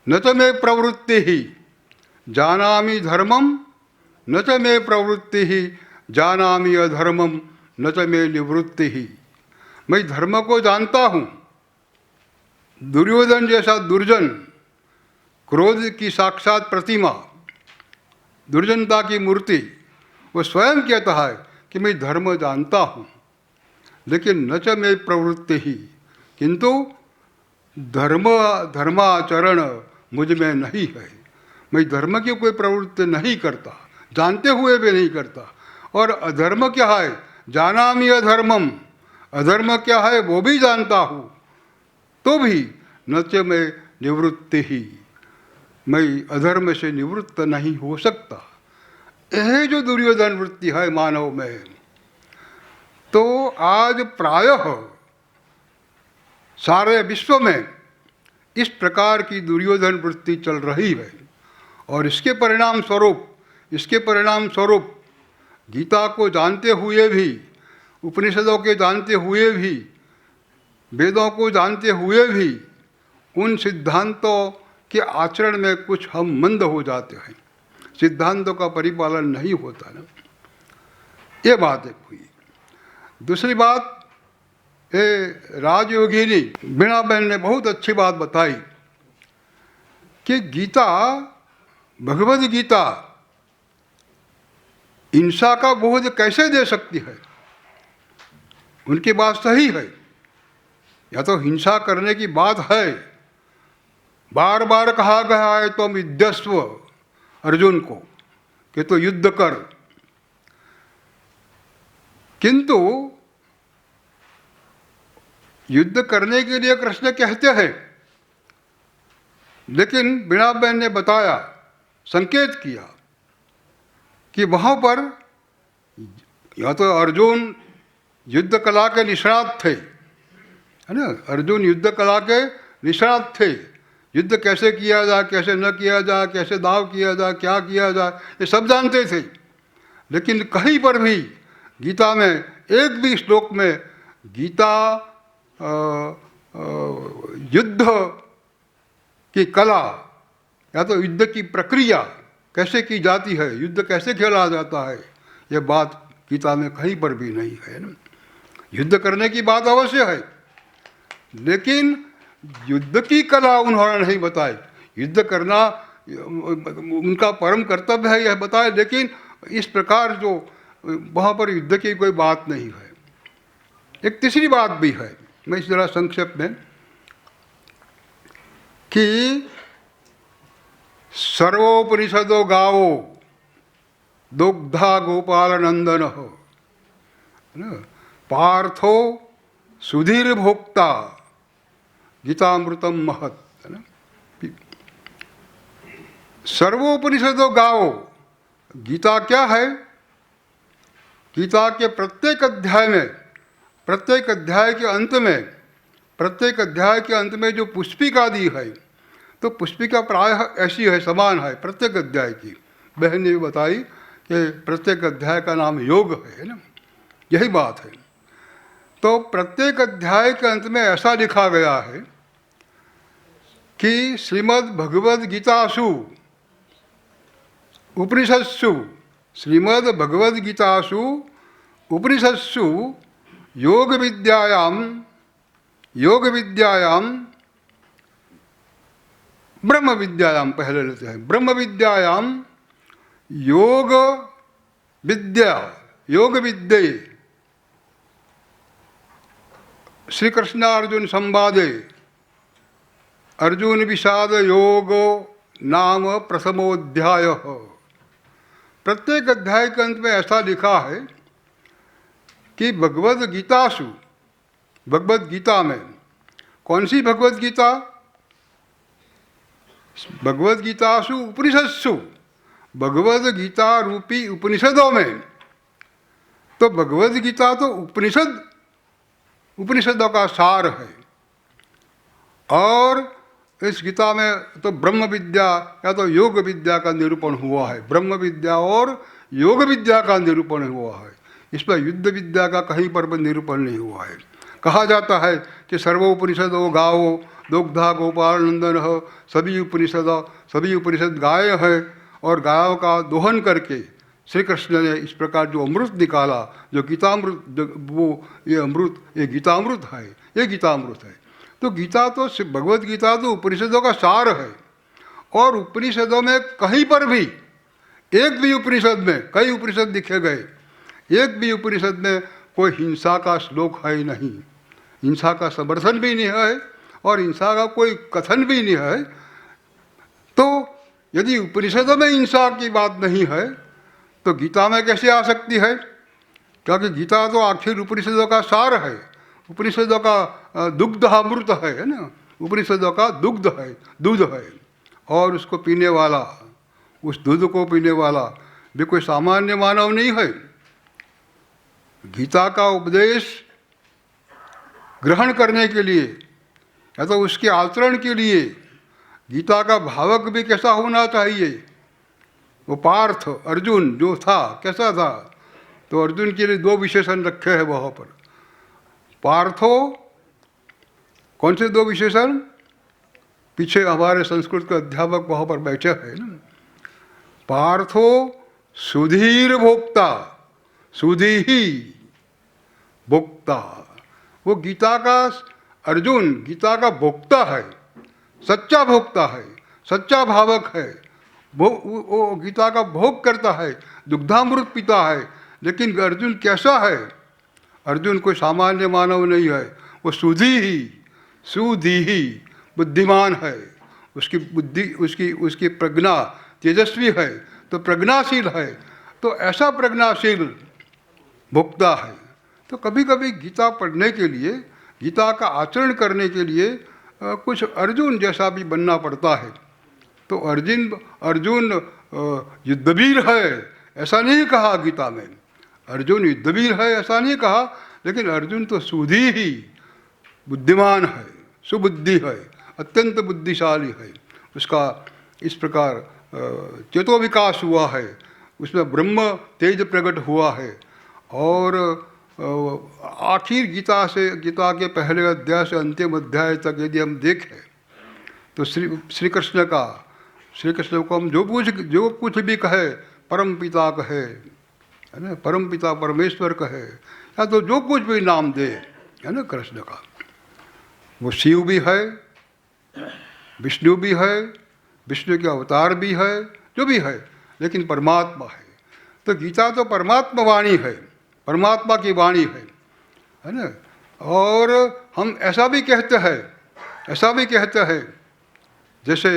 न च मे प्रवृत्ति ही, जानामि धर्मम न च मे प्रवृत्ति ही, जानामि अधर्मम न च मे निवृत्ति ही। मैं धर्म को जानता हूँ। दुर्योधन जैसा दुर्जन, क्रोध की साक्षात प्रतिमा, दुर्जनता की मूर्ति, वो स्वयं कहता है कि मैं धर्म जानता हूँ, लेकिन न च मे प्रवृत्ति ही, किंतु धर्माचरण मुझ में नहीं है। मैं धर्म की कोई प्रवृत्ति नहीं करता, जानते हुए भी नहीं करता। और अधर्म क्या है? जानामि अधर्मम, अधर्म क्या है वो भी जानता हूँ, तो भी न च मैं निवृत्ति ही, मैं अधर्म से निवृत्त नहीं हो सकता। यह जो दुर्योधन वृत्ति है मानव में, तो आज प्रायः सारे विश्व में इस प्रकार की दुर्योधन वृत्ति चल रही है। और इसके परिणाम स्वरूप गीता को जानते हुए भी, उपनिषदों के जानते हुए भी, वेदों को जानते हुए भी, उन सिद्धांतों के आचरण में कुछ हम मंद हो जाते हैं, सिद्धांतों का परिपालन नहीं होता ना। ये बात एक हुई। दूसरी बात, राजयोगिनी बीणा बहन ने बहुत अच्छी बात बताई कि गीता, भगवद गीता हिंसा का बोध कैसे दे सकती है। उनकी बात सही है, या तो हिंसा करने की बात है, बार बार कहा गया है तुम युद्धस्व अर्जुन को कि तो युद्ध कर, किंतु युद्ध करने के लिए कृष्ण कहते हैं, लेकिन बीणा बहन ने बताया, संकेत किया कि वहाँ पर या तो अर्जुन युद्ध कला के निष्णात थे, है ना, अर्जुन युद्ध कला के निष्णात थे। युद्ध कैसे किया जाए, कैसे न किया जाए, कैसे दाव किया जाए, क्या किया जाए, ये सब जानते थे। लेकिन कहीं पर भी गीता में, एक भी श्लोक में गीता युद्ध की कला या तो युद्ध की प्रक्रिया कैसे की जाती है, युद्ध कैसे खेला जाता है, ये बात गीता में कहीं पर भी नहीं है ना। युद्ध करने की बात अवश्य है, लेकिन युद्ध की कला उन्होंने नहीं बताई। युद्ध करना उनका परम कर्तव्य है, यह बताए, लेकिन इस प्रकार जो वहाँ पर युद्ध की कोई बात नहीं है। एक तीसरी बात भी है, मैं इस जरा संक्षेप में, कि सर्वोपनिषदो गावो दुग्धा गोपाल नंदन हो, पार्थो सुधीर भोक्ता गीतामृतम महत, है ना। सर्वोपनिषदो गावो, गीता क्या है? गीता के प्रत्येक अध्याय में, प्रत्येक अध्याय के अंत में, प्रत्येक अध्याय के अंत में जो पुष्पिका दी है, तो पुष्पिका प्रायः ऐसी है, समान है प्रत्येक अध्याय की। बहन ने बताई कि प्रत्येक अध्याय का नाम योग है ना, यही बात है। तो प्रत्येक अध्याय के अंत में ऐसा लिखा गया है कि श्रीमद् भगवद गीतासु उपनिषत्सु, श्रीमद् भगवद गीतासु उपनिषत्सु योग विद्यायाम ब्रह्म विद्यायाम, पहले लेते हैं, ब्रह्म विद्यायाम योग विद्ये श्री कृष्णार्जुन संवादे अर्जुन विषाद योग नाम प्रथमोध्याय। प्रत्येक अध्याय के अंत में ऐसा लिखा है कि भगवद गीतासु, भगवद गीता में, कौन सी भगवद गीता? भगवद गीतासु उपनिषत्सु, भगवद गीता रूपी उपनिषदों में। तो भगवद गीता तो उपनिषदों का सार है, और इस गीता में तो ब्रह्म विद्या या तो योग विद्या का निरूपण हुआ है, ब्रह्म विद्या और योग विद्या का निरूपण हुआ है। इसमें युद्ध विद्या का कहीं पर भी निरूपण नहीं हुआ है। कहा जाता है कि सर्वोपनिषदो गावो दुग्धा गोपाल नंदन हो, सभी उपनिषद गाय है, और गायों का दोहन करके श्री कृष्ण ने इस प्रकार जो अमृत निकाला, जो गीतामृत, वो ये अमृत, ये गीतामृत है, ये गीतामृत है। तो गीता तो, भगवद गीता तो उपनिषदों का सार है, और उपनिषदों में कहीं पर भी, एक भी उपनिषद में, कई उपनिषद लिखे गए, एक भी उपनिषद में कोई हिंसा का श्लोक है ही नहीं, हिंसा का समर्थन भी नहीं है, और हिंसा का कोई कथन भी नहीं है। तो यदि उपनिषदों में हिंसा की बात नहीं है तो गीता में कैसे आ सकती है? क्योंकि गीता तो आखिर उपनिषदों का सार है, उपनिषदों का दुग्ध अमृत है ना, उपनिषदों का दुग्ध है, दूध है, और उसको पीने वाला, उस दूध को पीने वाला भी कोई सामान्य मानव नहीं है। गीता का उपदेश ग्रहण करने के लिए या तो उसके आचरण के लिए गीता का भावक भी कैसा होना चाहिए? वो पार्थ, अर्जुन जो था कैसा था? तो अर्जुन के लिए दो विशेषण रखे हैं वहाँ पर। पार्थो, कौन से दो विशेषण? पीछे हमारे संस्कृत के अध्यापक वहाँ पर बैठे हैं ना। पार्थो सुधीर भोक्ता, सुधी ही भोक्ता। वो गीता का, अर्जुन गीता का भोक्ता है, सच्चा भोक्ता है, सच्चा भावक है, वो गीता का भोग करता है, दुग्धामृत पीता है। लेकिन अर्जुन कैसा है? अर्जुन कोई सामान्य मानव नहीं है, वो सुधी ही बुद्धिमान है, उसकी बुद्धि, उसकी प्रज्ञा तेजस्वी है, तो प्रज्ञाशील है। तो ऐसा प्रज्ञाशील भोक्ता है। तो कभी कभी गीता पढ़ने के लिए, गीता का आचरण करने के लिए कुछ अर्जुन जैसा भी बनना पड़ता है। तो अर्जुन युद्धवीर है ऐसा नहीं कहा गीता में, अर्जुन युद्धवीर है ऐसा नहीं कहा, लेकिन अर्जुन तो सुधी ही बुद्धिमान है, सुबुद्धि है, अत्यंत बुद्धिशाली है। उसका इस प्रकार चेतो विकास हुआ है, उसमें ब्रह्म तेज प्रकट हुआ है। और आखिर गीता के पहले अध्याय से अंतिम अध्याय तक यदि हम देखें तो श्री कृष्ण को हम जो कुछ भी कहे, परम पिता कहे, है ना, परम पिता परमेश्वर कहे, या तो जो कुछ भी नाम दे, है ना, कृष्ण का, वो शिव भी है, विष्णु भी है, विष्णु के अवतार भी है, जो भी है, लेकिन परमात्मा है। तो गीता तो परमात्मा वाणी है, परमात्मा की वाणी है ना। और हम ऐसा भी कहते हैं जैसे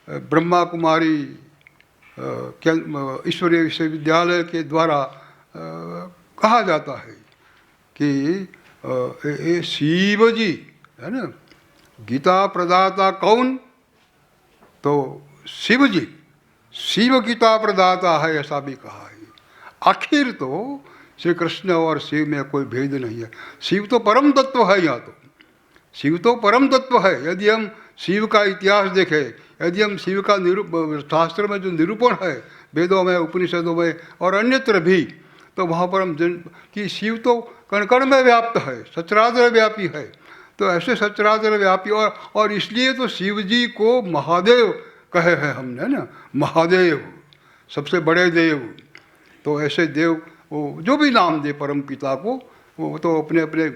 ब्रह्मा कुमारी ईश्वरीय विश्वविद्यालय के द्वारा कहा जाता है कि ये शिव जी है ना, गीता प्रदाता कौन, तो शिव जी, शिव गीता प्रदाता है, ऐसा भी कहा है। आखिर तो श्री कृष्ण और शिव में कोई भेद नहीं है। शिव तो परम तत्व है, यहाँ तो शिव तो परम तत्व है। यदि हम शिव का इतिहास देखें, यदि हम शिव का शास्त्र में जो निरूपण है वेदों में, उपनिषदों में और अन्यत्र भी, तो वहाँ पर हम कि शिव तो कण कण में व्याप्त है, सचराचर व्यापी है। तो ऐसे सचराचर व्यापी और इसलिए तो शिव जी को महादेव कहे हैं हमने ना, महादेव सबसे बड़े देव। तो ऐसे देव वो जो भी नाम दे परम पिता को, वो तो अपने अपने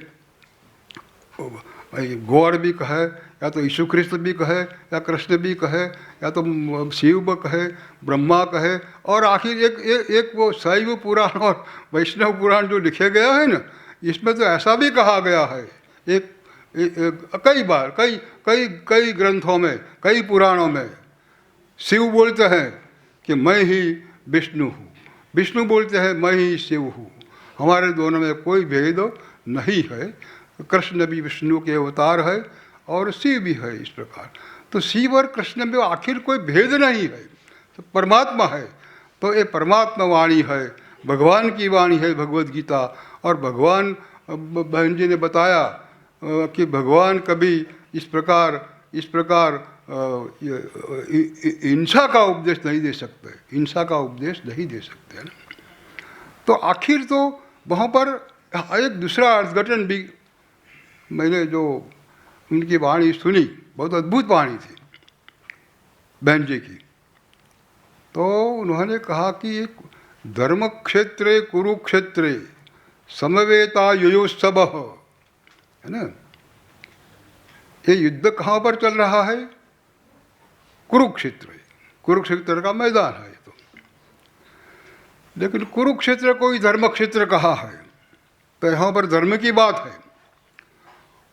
गौर भी कहे, या तो यीशु ख्रिस्त भी कहे, या कृष्ण भी कहे, या तो शिव भी कहे, ब्रह्मा कहे, और आखिर एक वो शैव पुराण और वैष्णव पुराण जो लिखे गया है ना, इसमें तो ऐसा भी कहा गया है कई बार, कई ग्रंथों में, कई पुराणों में शिव बोलते हैं कि मैं ही विष्णु हूँ, विष्णु बोलते हैं मैं ही शिव हूँ। हमारे दोनों में कोई भेद नहीं है। कृष्ण भी विष्णु के अवतार है और शिव भी है इस प्रकार। तो शिव और कृष्ण में आखिर कोई भेद नहीं है, तो परमात्मा है। तो ये परमात्मा वाणी है, भगवान की वाणी है भगवद गीता। और भगवान, बहन जी ने बताया कि भगवान कभी इस प्रकार हिंसा का उपदेश नहीं दे सकते, हिंसा का उपदेश नहीं दे सकते है ना। तो आखिर तो वहाँ पर एक दूसरा अर्थघटन भी, मैंने जो उनकी वाणी सुनी, बहुत अद्भुत वाणी थी बहन जी की। तो उन्होंने कहा कि धर्म क्षेत्रे कुरुक्षेत्रे समवेता युयोत्सव है ना। ये युद्ध कहाँ पर चल रहा है? कुरुक्षेत्र का मैदान है तो। लेकिन कुरुक्षेत्र को ही धर्म क्षेत्र कहा है, तो यहाँ पर धर्म की बात है।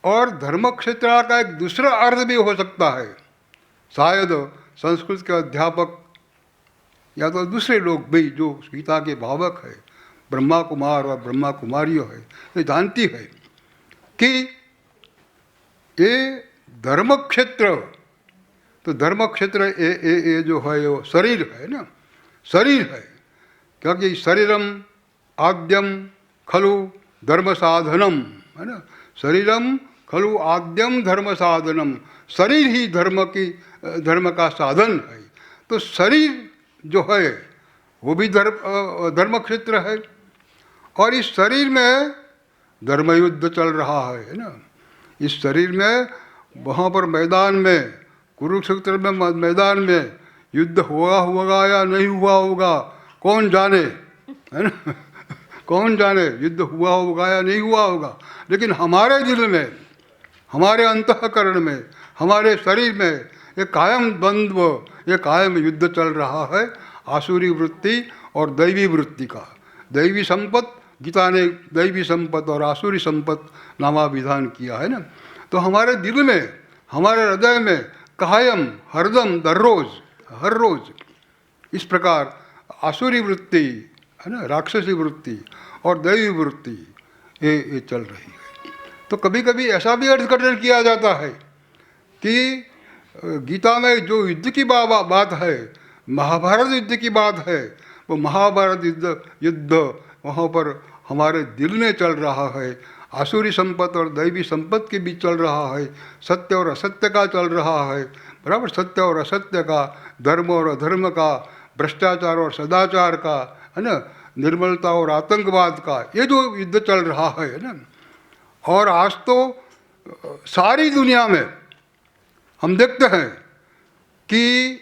और धर्म क्षेत्र का एक दूसरा अर्थ भी हो सकता है, शायद संस्कृत के अध्यापक या तो दूसरे लोग भी जो गीता के भावक है, ब्रह्मा कुमार और ब्रह्मा कुमारियों है, ये जानती है कि ये धर्म क्षेत्र, तो धर्म क्षेत्र ये जो है वो शरीर है ना, शरीर है। क्योंकि शरीरम आद्यम खलु धर्म साधनम है ना, शरीरम खलु आद्यम धर्म साधनम, शरीर ही धर्म का साधन है। तो शरीर जो है वो भी धर्म क्षेत्र है। और इस शरीर में धर्म युद्ध चल रहा है ना। इस शरीर में वहाँ पर मैदान में, कुरुक्षेत्र में मैदान में युद्ध होगा या नहीं हुआ होगा, कौन जाने है ना, कौन जाने युद्ध हुआ होगा या नहीं हुआ होगा। लेकिन हमारे दिल में, हमारे अंतःकरण में, हमारे शरीर में एक कायम द्वंद्व, एक कायम युद्ध चल रहा है आसुरी वृत्ति और दैवी वृत्ति का। दैवी संपत्ति, गीता ने दैवी संपत्ति और आसुरी संपत्ति नामाभिधान किया है ना। तो हमारे दिल में, हमारे हृदय में कायम, हरदम, हर रोज इस प्रकार आसुरी वृत्ति है ना, राक्षसी वृत्ति और दैवी वृत्ति ये चल रही है। तो कभी कभी ऐसा भी अर्थघटन किया जाता है कि गीता में जो युद्ध की बात है, महाभारत युद्ध की बात है, वो महाभारत युद्ध वहाँ पर हमारे दिल में चल रहा है। आसुरी संपत्ति और दैवी संपत्ति के बीच चल रहा है, सत्य और असत्य का चल रहा है, बराबर, सत्य और असत्य का, धर्म और अधर्म का, भ्रष्टाचार और सदाचार का है ना, निर्मलता और आतंकवाद का, ये जो युद्ध चल रहा है ना। और आज तो सारी दुनिया में हम देखते हैं कि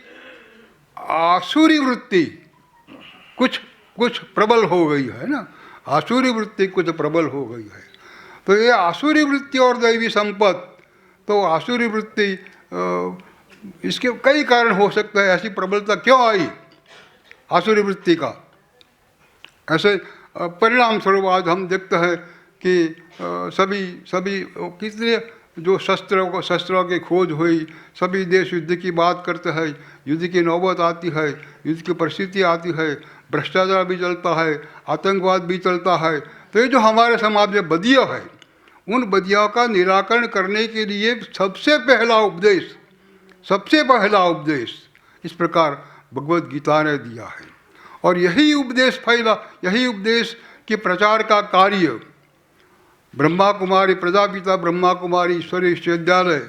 आसुरी वृत्ति कुछ प्रबल हो गई है ना, आसुरी वृत्ति कुछ प्रबल हो गई है। तो ये आसुरी वृत्ति और दैवी संपत्ति, तो आसुरी वृत्ति इसके कई कारण हो सकते हैं। ऐसी प्रबलता क्यों आई आसुरी वृत्ति का? ऐसे परिणाम स्वरूप आज हम देखते हैं कि सभी कितने जो शस्त्रों की खोज हुई, सभी देश युद्ध की बात करते हैं, युद्ध की नौबत आती है, युद्ध की परिस्थिति आती है, भ्रष्टाचार भी चलता है, आतंकवाद भी चलता है। तो ये जो हमारे समाज में बदियाँ है, उन बदियाँ का निराकरण करने के लिए सबसे पहला उपदेश इस प्रकार भगवद गीता ने दिया है। और यही उपदेश के प्रचार का कार्य ब्रह्मा कुमारी, प्रजापिता ब्रह्मा कुमारी ईश्वरीय विश्वविद्यालय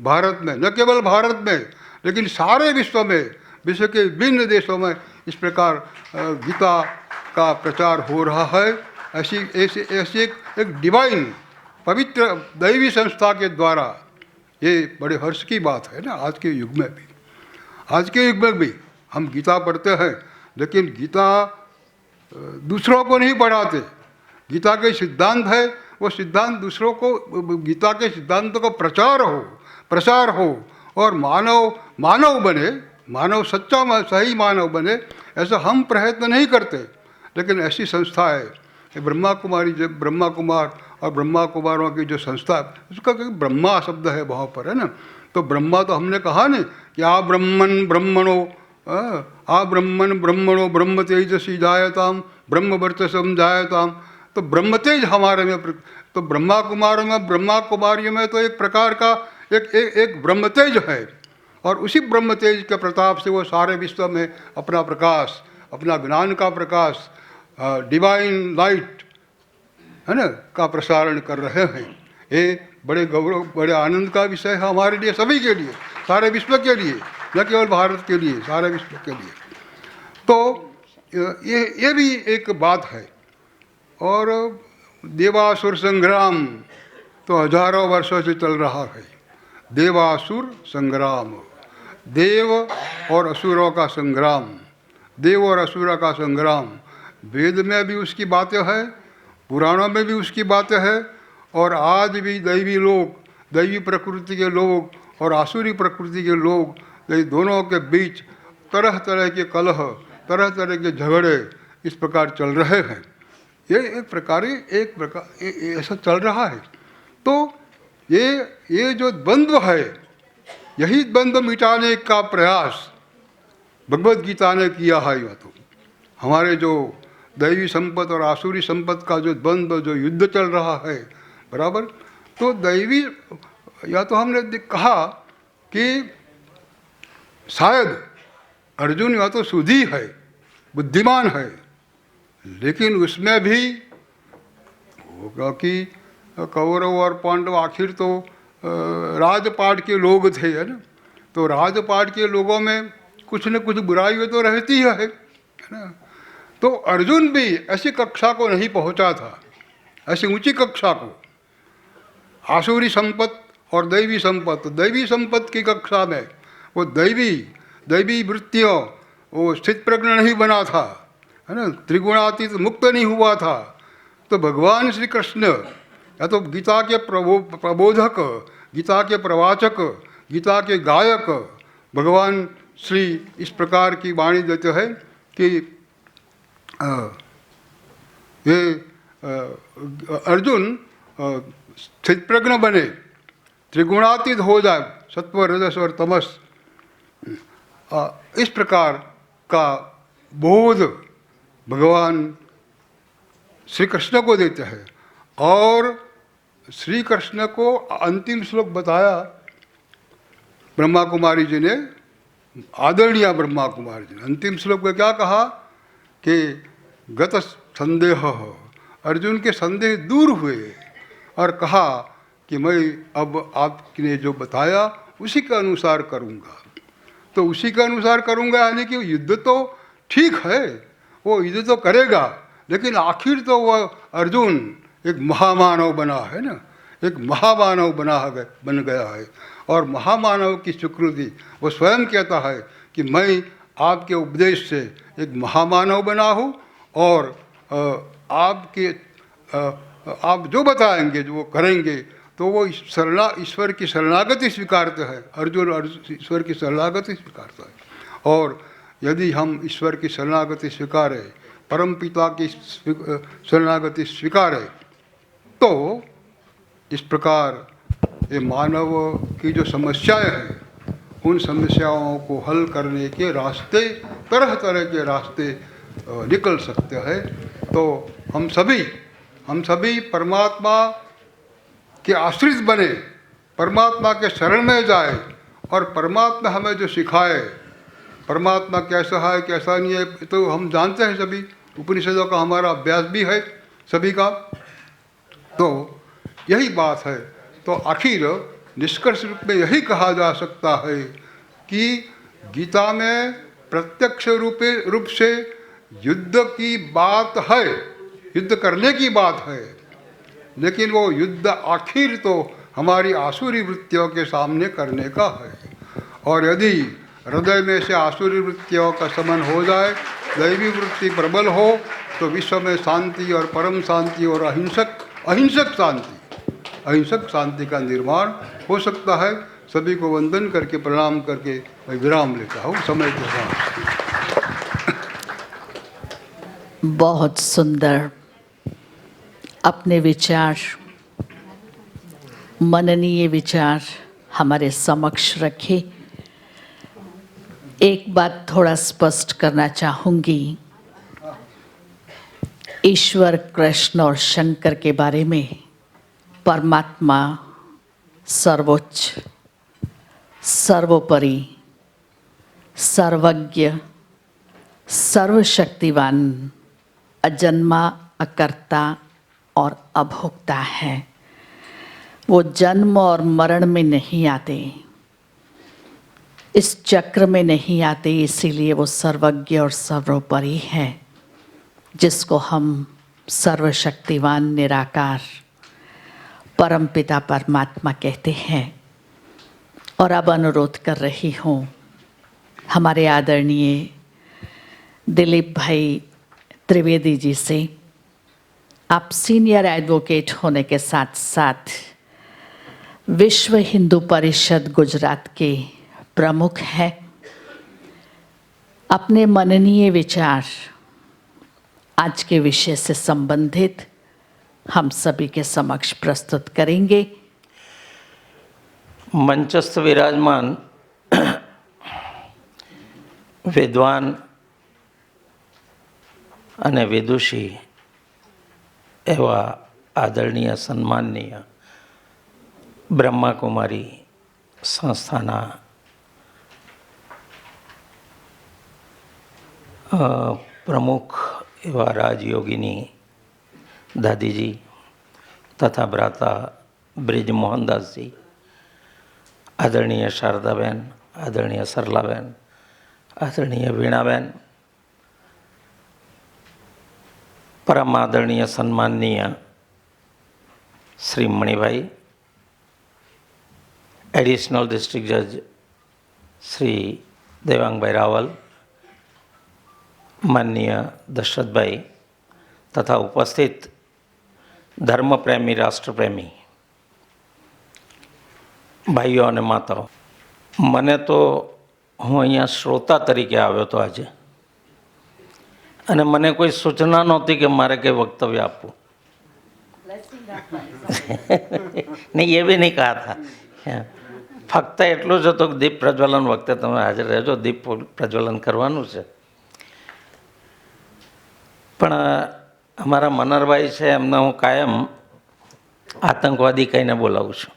भारत में, न केवल भारत में लेकिन सारे विश्व के विभिन्न देशों में इस प्रकार गीता का प्रचार हो रहा है। ऐसी एक डिवाइन पवित्र दैवी संस्था के द्वारा। ये बड़े हर्ष की बात है ना। आज के युग में भी हम गीता पढ़ते हैं, लेकिन गीता दूसरों को नहीं पढ़ाते। गीता के सिद्धांत है, वो सिद्धांत दूसरों को, गीता के सिद्धांतों का प्रसार हो और मानव बने, मानव सही मानव बने, ऐसा हम प्रयत्न नहीं करते। लेकिन ऐसी संस्था है ब्रह्मा कुमार और ब्रह्मा कुमारों की जो संस्था है, उसका ब्रह्मा शब्द है वहाँ पर, है ना। तो ब्रह्मा तो हमने कहा नहीं कि आ ब्रह्मण ब्रह्मणो ब्रह्म तेजसी जायताम ब्रह्म वर्चसम जायताम। तो ब्रह्म तेज हमारे में, तो ब्रह्मा कुमारियों में तो एक प्रकार का एक ब्रह्म तेज है, और उसी ब्रह्म तेज के प्रताप से वो सारे विश्व में अपना प्रकाश, अपना ज्ञान का प्रकाश, डिवाइन लाइट, है ना, का प्रसारण कर रहे हैं। ये बड़े गौरव, बड़े आनंद का विषय है हमारे लिए, सभी के लिए, सारे विश्व के लिए, न केवल भारत के लिए, सारे विश्व के लिए। तो ये भी एक बात है। और देवासुर संग्राम तो हजारों वर्षों से चल रहा है। देवासुर संग्राम, देव और असुरों का संग्राम, देव और असुरों का संग्राम। वेद में भी उसकी बातें हैं, पुराणों में भी उसकी बातें हैं, और आज भी दैवी प्रकृति के लोग और आसुरी प्रकृति के लोग, ये दोनों के बीच तरह तरह के कलह, तरह तरह के झगड़े इस प्रकार चल रहे हैं। ये एक प्रकार ऐसा चल रहा है। तो ये जो द्वंद्व है, यही द्वंद्व मिटाने का प्रयास भगवद गीता ने किया है। या तो हमारे जो दैवी संपत्ति और आसुरी संपत्ति का जो द्वंद्व, जो युद्ध चल रहा है, बराबर, तो दैवी, या तो हमने कहा कि शायद अर्जुन या तो सुधी है, बुद्धिमान है, लेकिन उसमें भी होगा कि कौरव और पांडव आखिर तो राजपाट के लोग थे, है ना। तो राजपाट के लोगों में कुछ न कुछ बुराई तो रहती है ना। तो अर्जुन भी ऐसी कक्षा को नहीं पहुंचा था, ऐसी ऊंची कक्षा को। आसुरी संपत्ति और दैवी संपत्ति की कक्षा में वो दैवी वृत्तियों, वो स्थित प्रज्ञ नहीं बना था, है ना, त्रिगुणातीत मुक्त नहीं हुआ था। तो भगवान श्री कृष्ण या तो गीता के प्रबोधक, गीता के प्रवाचक, गीता के गायक भगवान श्री इस प्रकार की वाणी देते हैं कि ये अर्जुन स्थित प्रज्ञ बने, त्रिगुणातीत हो जाए, सत्व रजस और तमस, इस प्रकार का बोध भगवान श्री कृष्ण को देते हैं। और श्री कृष्ण को अंतिम श्लोक बताया ब्रह्मा कुमारी जी ने, आदरणीय ब्रह्मा कुमारी जी ने अंतिम श्लोक में क्या कहा कि गत संदेह, अर्जुन के संदेह दूर हुए और कहा कि मैं अब आपने जो बताया उसी के अनुसार करूँगा। तो उसी के अनुसार करूँगा यानी कि युद्ध तो ठीक है, वो युद्ध तो करेगा, लेकिन आखिर तो वह अर्जुन एक महामानव बना है ना, एक महामानव बन गया है। और महामानव की स्वीकृति वो स्वयं कहता है कि मैं आपके उपदेश से एक महामानव बना हूँ, और आप जो बताएंगे, जो वो करेंगे, तो वो ईश्वर की शरणागति स्वीकारते हैं। अर्जुन ईश्वर की शरणागति स्वीकारता है। और यदि हम ईश्वर की शरणागति स्वीकारें परम पिता की शरणागति स्वीकारे, तो इस प्रकार ये मानव की जो समस्याएं हैं, उन समस्याओं को हल करने के रास्ते, तरह तरह के रास्ते निकल सकते हैं। तो हम सभी परमात्मा के आश्रित बने, परमात्मा के शरण में जाए और परमात्मा हमें जो सिखाए, परमात्मा कैसा है कैसा नहीं है तो हम जानते हैं सभी, उपनिषदों का हमारा अभ्यास भी है सभी का। तो यही बात है। तो आखिर निष्कर्ष रूप में यही कहा जा सकता है कि गीता में प्रत्यक्ष रूप से युद्ध की बात है, युद्ध करने की बात है, लेकिन वो युद्ध आखिर तो हमारी आसुरी वृत्तियों के सामने करने का है। और यदि हृदय में से आसुरी वृत्तियों का शमन हो जाए, दैवी वृत्ति प्रबल हो, तो विश्व में शांति और परम शांति और अहिंसक शांति का निर्माण हो सकता है। सभी को वंदन करके प्रणाम करके मैं विराम लेता हूँ समय के साथ। बहुत सुंदर अपने विचार, मननीय विचार हमारे समक्ष रखे। एक बात थोड़ा स्पष्ट करना चाहूँगी, ईश्वर, कृष्ण और शंकर के बारे में परमात्मा सर्वोच्च, सर्वोपरि, सर्वज्ञ, सर्वशक्तिवान, अजन्मा, अकर्ता और अभोक्ता है। वो जन्म और मरण में नहीं आते, इस चक्र में नहीं आते, इसीलिए वो सर्वज्ञ और सर्वोपरि है, जिसको हम सर्वशक्तिवान, निराकार, परमपिता परमात्मा कहते हैं। और अब अनुरोध कर रही हूँ हमारे आदरणीय दिलीप भाई त्रिवेदी जी से, आप सीनियर एडवोकेट होने के साथ साथ विश्व हिंदू परिषद गुजरात के प्रमुख हैं, अपने मननीय विचार आज के विषय से संबंधित हम सभी के समक्ष प्रस्तुत करेंगे। मंचस्थ विराजमान विद्वान અને વિદુષી એવા આદરણીય સન્માનનીય બ્રહ્માકુમારી સંસ્થાના પ્રમુખ એવા રાજયોગિની દાદીજી તથા ભ્રાતા બ્રિજ મોહનદાસજી, આદરણીય શારદાબેન, આદરણીય સરલાબેન, આદરણીય વીણાબેન, परम आदरणीय सम्माननीय श्री मणिभाई, एडिशनल डिस्ट्रिक्ट जज श्री देवांग भाई रावल, माननीय दशरथ भाई तथा उपस्थित धर्मप्रेमी, राष्ट्रप्रेमी भाईओ और माताओं, मने तो हूँ अहींया श्रोता तरीके आव्यो तो आज, અને મને કોઈ સૂચના નહોતી કે મારે કંઈ વક્તવ્ય આપવું. નહીં, એ બી નહીં કહા था. ફક્ત એટલું જ હતું કે દીપ પ્રજ્વલન વખતે તમે હાજર રહેજો, દીપ પ્રજ્વલન કરવાનું છે. પણ અમારા મનરભાઈ છે, એમને હું કાયમ આતંકવાદી કહીને બોલાવું છું.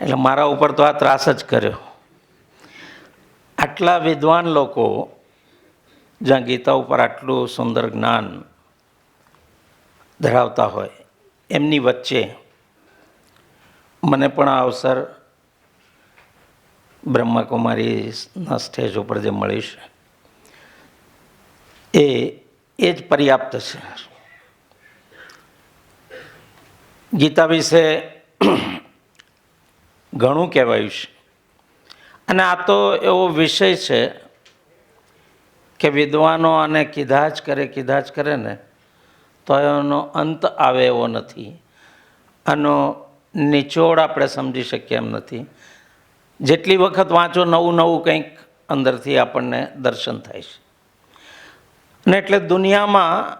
એટલે મારા ઉપર તો આ ત્રાસ જ કર્યો. આટલા વિદ્વાન લોકો જ્યાં ગીતા ઉપર આટલું સુંદર જ્ઞાન ધરાવતા હોય, એમની વચ્ચે મને પણ આ અવસર બ્રહ્માકુમારીના સ્ટેજ ઉપર જે મળી છે એ જ પર્યાપ્ત છે. ગીતા વિશે ઘણું કહેવાયું છે અને આ તો એવો વિષય છે કે વિદ્વાનો આને કીધા જ કરે ને તો એનો અંત આવે એવો નથી. આનો નિચોડ આપણે સમજી શકીએ એમ નથી. જેટલી વખત વાંચો નવું નવું કંઈક અંદરથી આપણને દર્શન થાય છે. અને એટલે દુનિયામાં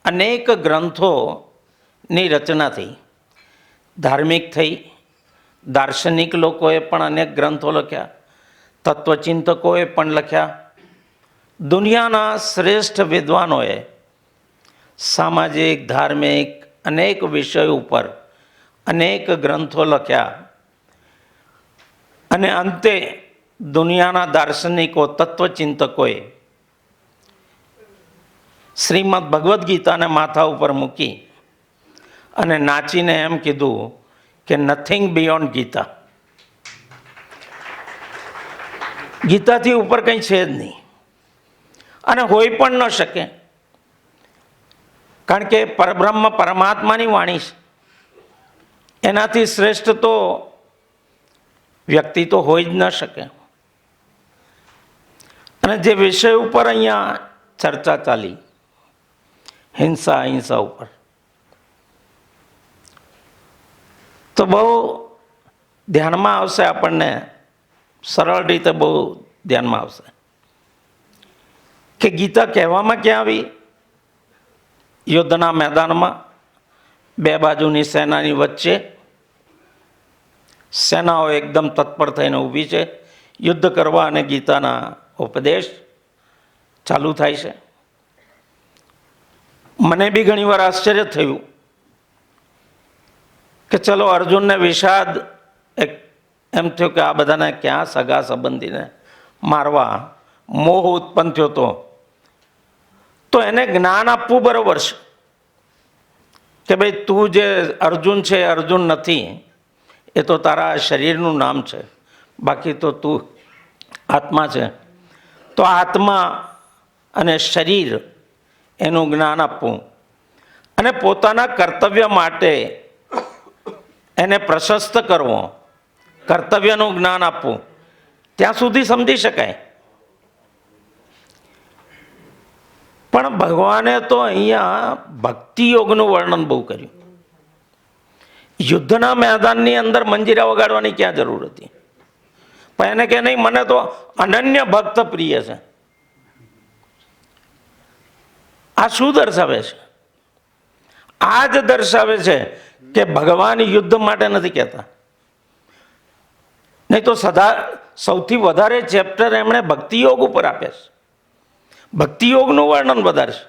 અનેક ગ્રંથોની રચના થઈ, ધાર્મિક થઈ, દાર્શનિક લોકોએ પણ અનેક ગ્રંથો લખ્યા, તત્વચિંતકોએ પણ લખ્યા, દુનિયાના શ્રેષ્ઠ વિદ્વાનોએ સામાજિક ધાર્મિક અનેક વિષયો ઉપર અનેક ગ્રંથો લખ્યા, અને અંતે દુનિયાના દાર્શનિકો તત્વચિંતકોએ શ્રીમદ ભગવદ્ ગીતાને માથા ઉપર મૂકી અને નાચીને એમ કીધું કે નથિંગ બિયોન્ડ ગીતા. ગીતાથી ઉપર કંઈ છે જ નહીં અને હોઈ પણ ન શકે, કારણ કે પરબ્રહ્મ પરમાત્માની વાણી છે. એનાથી શ્રેષ્ઠ તો વ્યક્તિ તો હોઈ જ ન શકે. અને જે વિષય ઉપર અહીંયા ચર્ચા ચાલી, હિંસા અહિંસા ઉપર, તો બહુ ધ્યાનમાં આવશે, આપણને સરળ રીતે બહુ ધ્યાનમાં આવશે કે ગીતા કહેવામાં ક્યાં આવી? યુદ્ધના મેદાનમાં બે બાજુની સેનાની વચ્ચે સેનાઓ એકદમ તત્પર થઈને ઊભી છે યુદ્ધ કરવા, અને ગીતાના ઉપદેશ ચાલુ થાય છે. મને બી ઘણી વાર આશ્ચર્ય થયું કે ચલો અર્જુનને વિષાદ એમ થયો કે આ બધાને ક્યાં સગા સંબંધીને મારવા મોહ ઉત્પન્ન થયો તો એને જ્ઞાન આપવું બરોબર છે કે ભાઈ તું જે અર્જુન છે એ અર્જુન નથી, એ તો તારા શરીરનું નામ છે, બાકી તો તું આત્મા છે. તો આત્મા અને શરીર એનું જ્ઞાન આપવું અને પોતાના કર્તવ્ય માટે એને પ્રશસ્ત કરવો, કર્તવ્યનું જ્ઞાન આપવું, ત્યાં સુધી સમજી શકાય. પણ ભગવાને તો અહીંયા ભક્તિ યોગનું વર્ણન બહુ કર્યું. યુદ્ધના મેદાનની અંદર મંજીરા વગાડવાની ક્યાં જરૂર હતી? પણ એને કે નહીં, મને તો અનન્ય ભક્ત પ્રિય છે. આ શું દર્શાવે છે? આ જ દર્શાવે છે કે ભગવાન યુદ્ધ માટે નથી કહેતા. નહીં તો સૌથી વધારે ચેપ્ટર એમણે ભક્તિ યોગ ઉપર આપે છે. ભક્તિ યોગનું વર્ણન વધારે છે.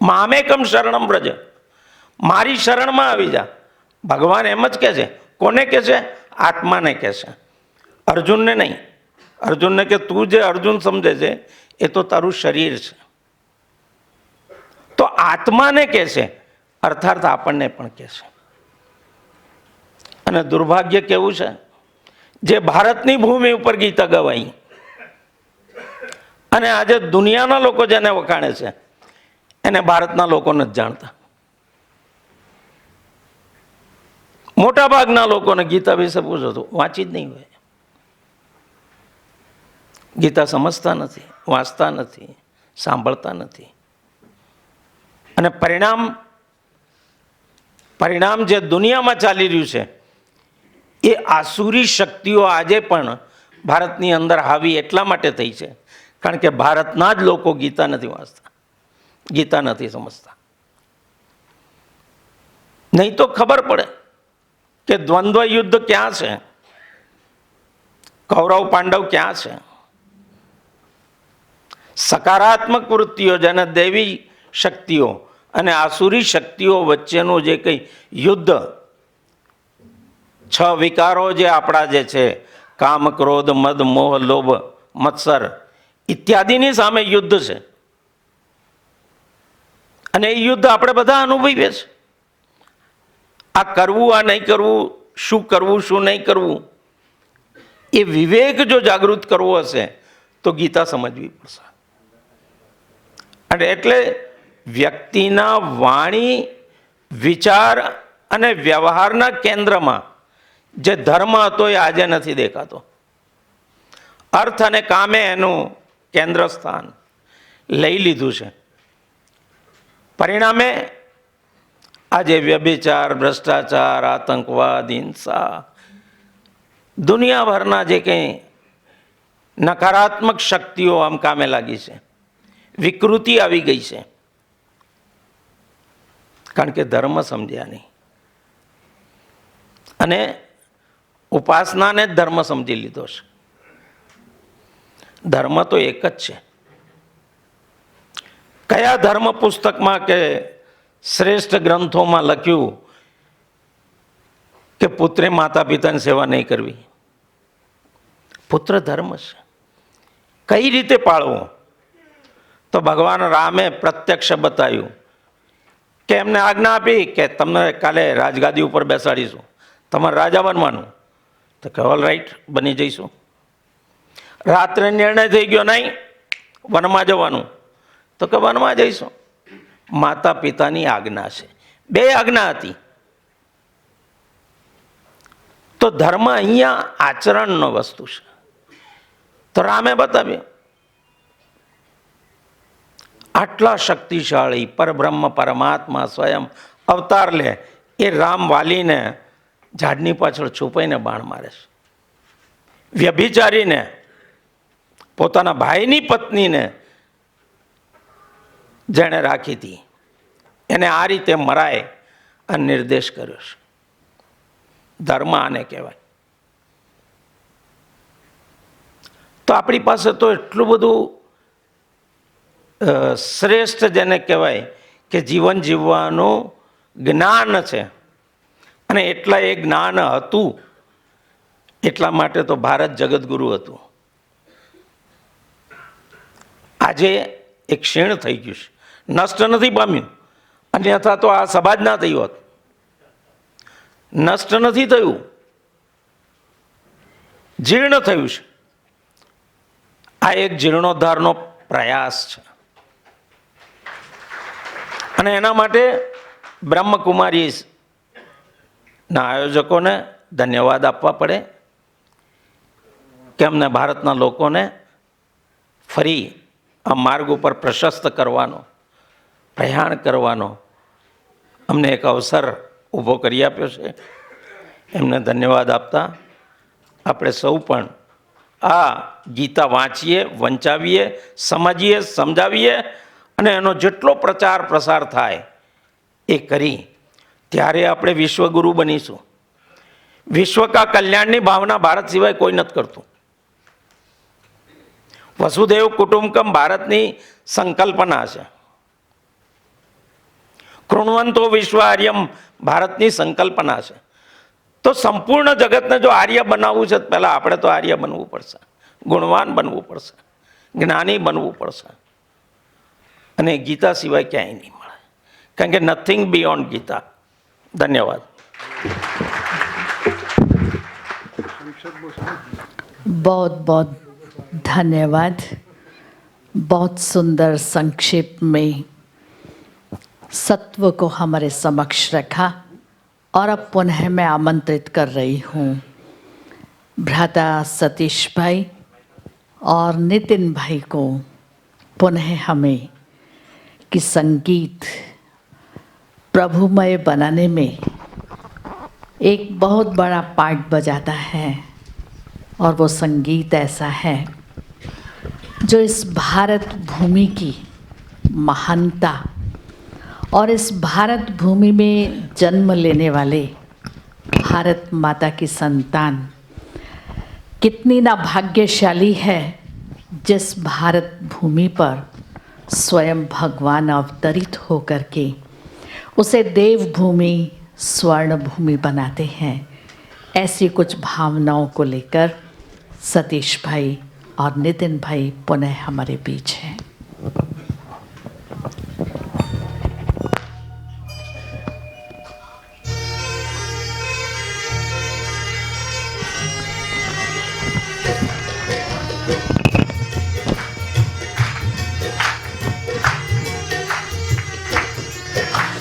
મામેકમ શરણમ વ્રજ, મારી શરણમાં આવી જા. ભગવાન એમ જ કહે છે. કોને કહે છે? આત્માને કહે છે, અર્જુનને નહીં. અર્જુનને કે તું જે અર્જુન સમજે છે એ તો તારું શરીર છે. તો આત્માને કહે છે, અર્થાત આપણને પણ કહે છે. અને દુર્ભાગ્ય કેવું છે, જે ભારતની ભૂમિ ઉપર ગીતા ગવાઈ અને આજે દુનિયાના લોકો જેને વખાણે છે એને ભારતના લોકો નથી જાણતા. મોટા ભાગના લોકોને ગીતા વિશે પૂછો તો વાંચી જ નહીં હોય. ગીતા સમજતા નથી, વાંચતા નથી, સાંભળતા નથી. અને પરિણામ જે દુનિયામાં ચાલી રહ્યું છે એ આસુરી શક્તિઓ આજે પણ ભારતની અંદર હાવી એટલા માટે થઈ છે કારણ કે ભારતના જ લોકો ગીતા નથી વાંચતા, ગીતા નથી સમજતા. નહીં તો ખબર પડે કે દ્વંદ્વ યુદ્ધ ક્યાં છે, કૌરવ પાંડવ ક્યાં છે. સકારાત્મક વૃત્તિઓ જેને દૈવી શક્તિઓ અને આસુરી શક્તિઓ વચ્ચેનું જે કંઈ યુદ્ધ, 6 વિકારો જે આપણા જે છે, કામ, ક્રોધ, મદ, મોહ, લોભ, મત્સર ઇત્યાદિની સામે યુદ્ધ છે. અને એ યુદ્ધ આપણે બધા અનુભવીએ છીએ. આ કરવું, આ નહીં કરવું, શું કરવું, શું નહીં કરવું, એ વિવેક જો જાગૃત કરવો હશે તો ગીતા સમજવી પડશે. અને એટલે વ્યક્તિના વાણી, વિચાર અને વ્યવહારના કેન્દ્રમાં જે ધર્મ હતો એ આજે નથી દેખાતો. અર્થ અને કામે એનું કેન્દ્ર સ્થાન લઈ લીધું છે. પરિણામે આજે વ્યભિચાર, ભ્રષ્ટાચાર, આતંકવાદ, હિંસા, દુનિયાભરના જે કંઈ નકારાત્મક શક્તિઓ આમ કામે લાગી છે વિકૃતિ આવી ગઈ છે, કારણ કે ધર્મ સમજ્યા નહીં અને ઉપાસનાને જ ધર્મ સમજી લીધો છે. ધર્મ તો એક જ છે. કયા ધર્મ પુસ્તકમાં કે શ્રેષ્ઠ ગ્રંથોમાં લખ્યું કે પુત્રે માતા પિતાની સેવા નહીં કરવી? પુત્ર ધર્મ છે. કઈ રીતે પાળવો? તો ભગવાન રામે પ્રત્યક્ષ બતાવ્યું કે એમને આજ્ઞા આપી કે તમને કાલે રાજગાદી ઉપર બેસાડીશું, તમારે રાજા બનવાનું. તો કે ઓલ રાઈટ, બની જઈશું. રાત્રે નિર્ણય થઈ ગયો, નહીં વનમાં જવાનું. તો કે વનમાં જઈશું. માતા પિતાની આજ્ઞા છે, બે આજ્ઞા હતી. તો ધર્મ અહીંયા આચરણનો વસ્તુ છે. તો રામે બતાવ્યું. આટલા શક્તિશાળી પરબ્રહ્મ પરમાત્મા સ્વયં અવતાર લે, એ રામ વાલીને ઝાડની પાછળ છુપાઈને બાણ મારે છે. વ્યભિચારીને, પોતાના ભાઈની પત્નીને જેણે રાખી હતી, એને આ રીતે મરાય આ નિર્દેશ કર્યો છે. ધર્મ આને કહેવાય. તો આપણી પાસે તો એટલું બધું શ્રેષ્ઠ જેને કહેવાય કે જીવન જીવવાનું જ્ઞાન છે, અને એટલા એ જ્ઞાન હતું એટલા માટે તો ભારત જગતગુરુ હતું. આજે એક ક્ષીણ થઈ ગયું છે, નષ્ટ નથી પામ્યું. અન્યથા તો આ સભા જ ના થઈ હોત. નષ્ટ નથી થયું, જીર્ણ થયું છે. આ એક જીર્ણોદ્ધારનો પ્રયાસ છે, અને એના માટે બ્રહ્મકુમારીના આયોજકોને ધન્યવાદ આપવા પડે કે અમને ભારતના લોકોને ફરી આ માર્ગ ઉપર પ્રશસ્ત કરવાનો, પ્રયાણ કરવાનો અમને એક અવસર ઊભો કરી આપ્યો છે. એમને ધન્યવાદ આપતા આપણે સૌ પણ આ ગીતા વાંચીએ, વંચાવીએ, સમજીએ, સમજાવીએ, અને એનો જેટલો પ્રચાર પ્રસાર થાય એ કરી, ત્યારે આપણે વિશ્વગુરુ બનીશું. વિશ્વ કા કલ્યાણની ભાવના ભારત સિવાય કોઈ નથી કરતું. વસુદેવ કુટુંબકમ ભારતની સંકલ્પના છે. કૃણવંતો વિશ્વ આર્યમ ભારતની સંકલ્પના છે. તો સંપૂર્ણ જગતને જો આર્ય બનાવવું છે, પહેલાં આપણે તો આર્ય બનવું પડશે, ગુણવાન બનવું પડશે, જ્ઞાની બનવું પડશે. અને ગીતા સિવાય ક્યાંય નહીં મળે, કારણ કે નથિંગ બિયોન્ડ ગીતા. ધન્યવાદ. बहुत बहुत धन्यवाद. बहुत सुंदर संक्षेप में सत्व को हमारे समक्ष रखा. और अब पुनः मैं आमंत्रित कर रही हूँ भ्राता सतीश भाई और नितिन भाई को पुनः हमें कि संगीत प्रभुमय बनाने में एक बहुत बड़ा पार्ट बजाता है. और वो संगीत ऐसा है जो इस भारत भूमि की महानता और इस भारत भूमि में जन्म लेने वाले भारत माता की संतान कितनी ना भाग्यशाली है, जिस भारत भूमि पर स्वयं भगवान अवतरित होकर के उसे देवभूमि, स्वर्ण भूमि बनाते हैं. ऐसी कुछ भावनाओं को लेकर सतीश भाई और नितिन भाई पुनः हमारे बीच हैं.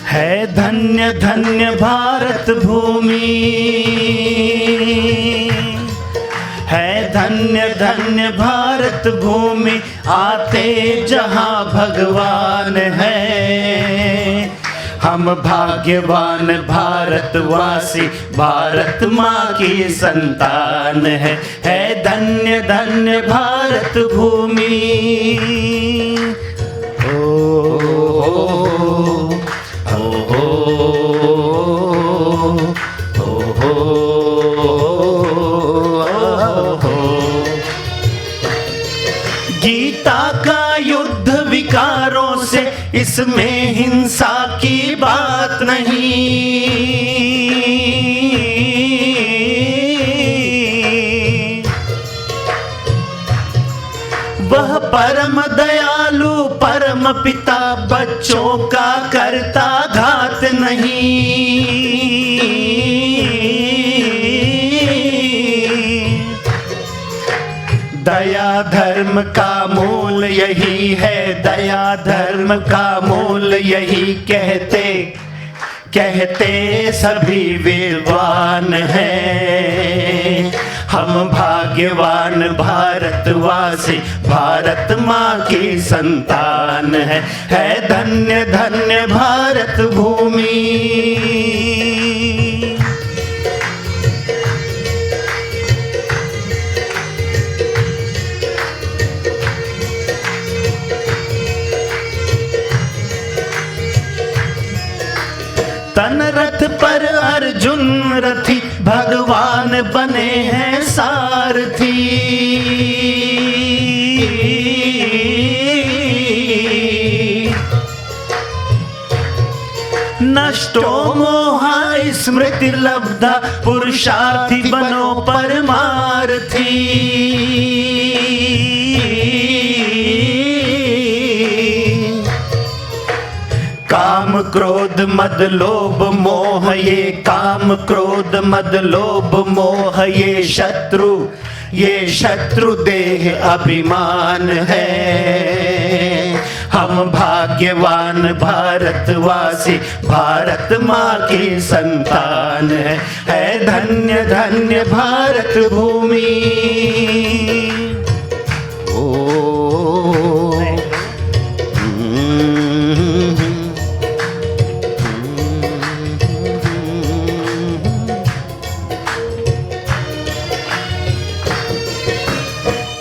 है धन्य धन्य भारत भूमि, है धन्य धन्य भारत भूमि, आते जहाँ भगवान है. हम भाग्यवान भारतवासी, भारत माँ की संतान है धन्य धन्य भारत भूमि. से, इसमें हिंसा की बात नहीं। वह परम दयालु परम पिता, बच्चों का करता घात नहीं। दया धर्म का मूल यही है, दया धर्म का मूल यही कहते कहते सभी विद्वान हैं। हम भाग्यवान भारतवासी, भारत माँ की संतान है धन्य धन्य भारत भूमि। तन रथ पर अर्जुन रथी, भगवान बने हैं सारथी। नष्टो मोहा स्मृति लब्धा, पुरुषार्थी बनो परमार्थी। काम क्रोध मद लोभ मोह, ये काम क्रोध मद लोभ मोह, ये शत्रु देह अभिमान है। हम भाग्यवान भारतवासी, भारत माँ की संतान है धन्य धन्य भारत भूमि।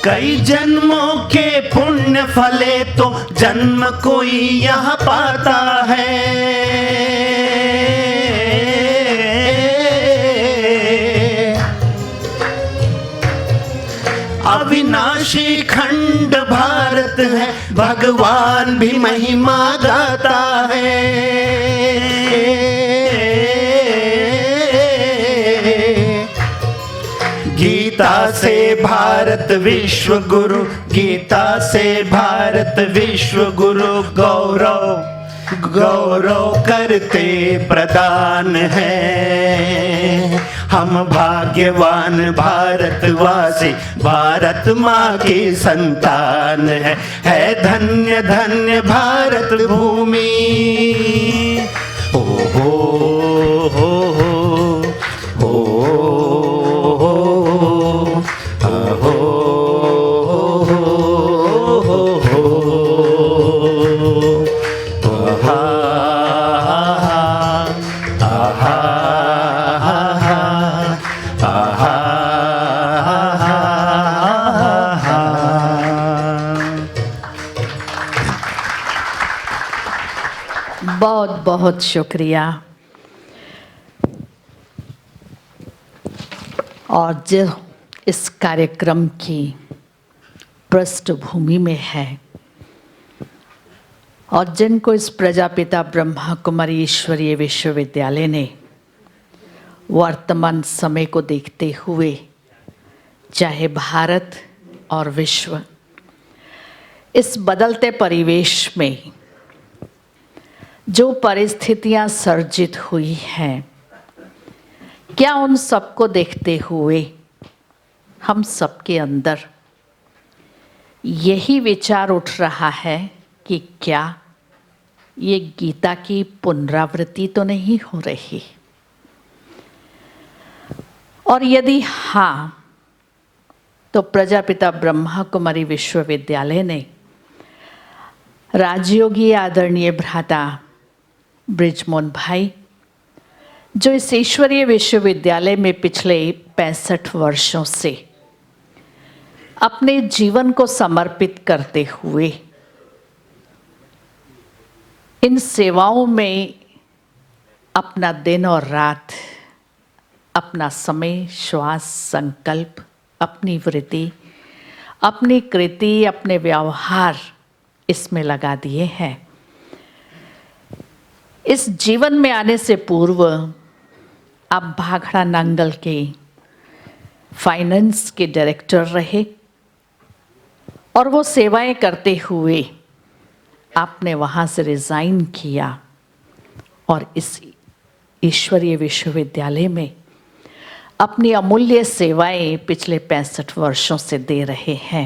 कई जन्मों के पुण्य फले तो जन्म कोई यहाँ पाता है। अविनाशी खंड भारत है, भगवान भी महिमा गाता है। गीता से भारत विश्व गुरु, गीता से भारत विश्व गुरु, गौरव गौरव करते प्रदान है। हम भाग्यवान भारतवासी, भारत माँ की संतान है धन्य धन्य भारत भूमि। ओ हो बहुत बहुत शुक्रिया। और जो इस कार्यक्रम की पृष्ठभूमि में है और जिनको इस प्रजापिता ब्रह्मा कुमारी ईश्वरीय विश्वविद्यालय ने वर्तमान समय को देखते हुए, चाहे भारत और विश्व इस बदलते परिवेश में जो परिस्थितियां सर्जित हुई हैं, क्या उन सबको देखते हुए हम सबके अंदर यही विचार उठ रहा है कि क्या ये गीता की पुनरावृत्ति तो नहीं हो रही? और यदि हाँ, तो प्रजापिता ब्रह्मा कुमारी विश्वविद्यालय ने राजयोगी आदरणीय भ्राता ब्रिजमोहन भाई, जो इस ईश्वरीय विश्वविद्यालय में पिछले 65 वर्षों से अपने जीवन को समर्पित करते हुए इन सेवाओं में अपना दिन और रात, अपना समय, श्वास, संकल्प, अपनी वृत्ति, अपनी कृति, अपने व्यवहार इसमें लगा दिए हैं, इस जीवन में आने से पूर्व आप भाखड़ा नांगल के फाइनेंस के डायरेक्टर रहे और वो सेवाएं करते हुए आपने वहाँ से रिज़ाइन किया और इस ईश्वरीय विश्वविद्यालय में अपनी अमूल्य सेवाएं पिछले 65 वर्षों से दे रहे हैं।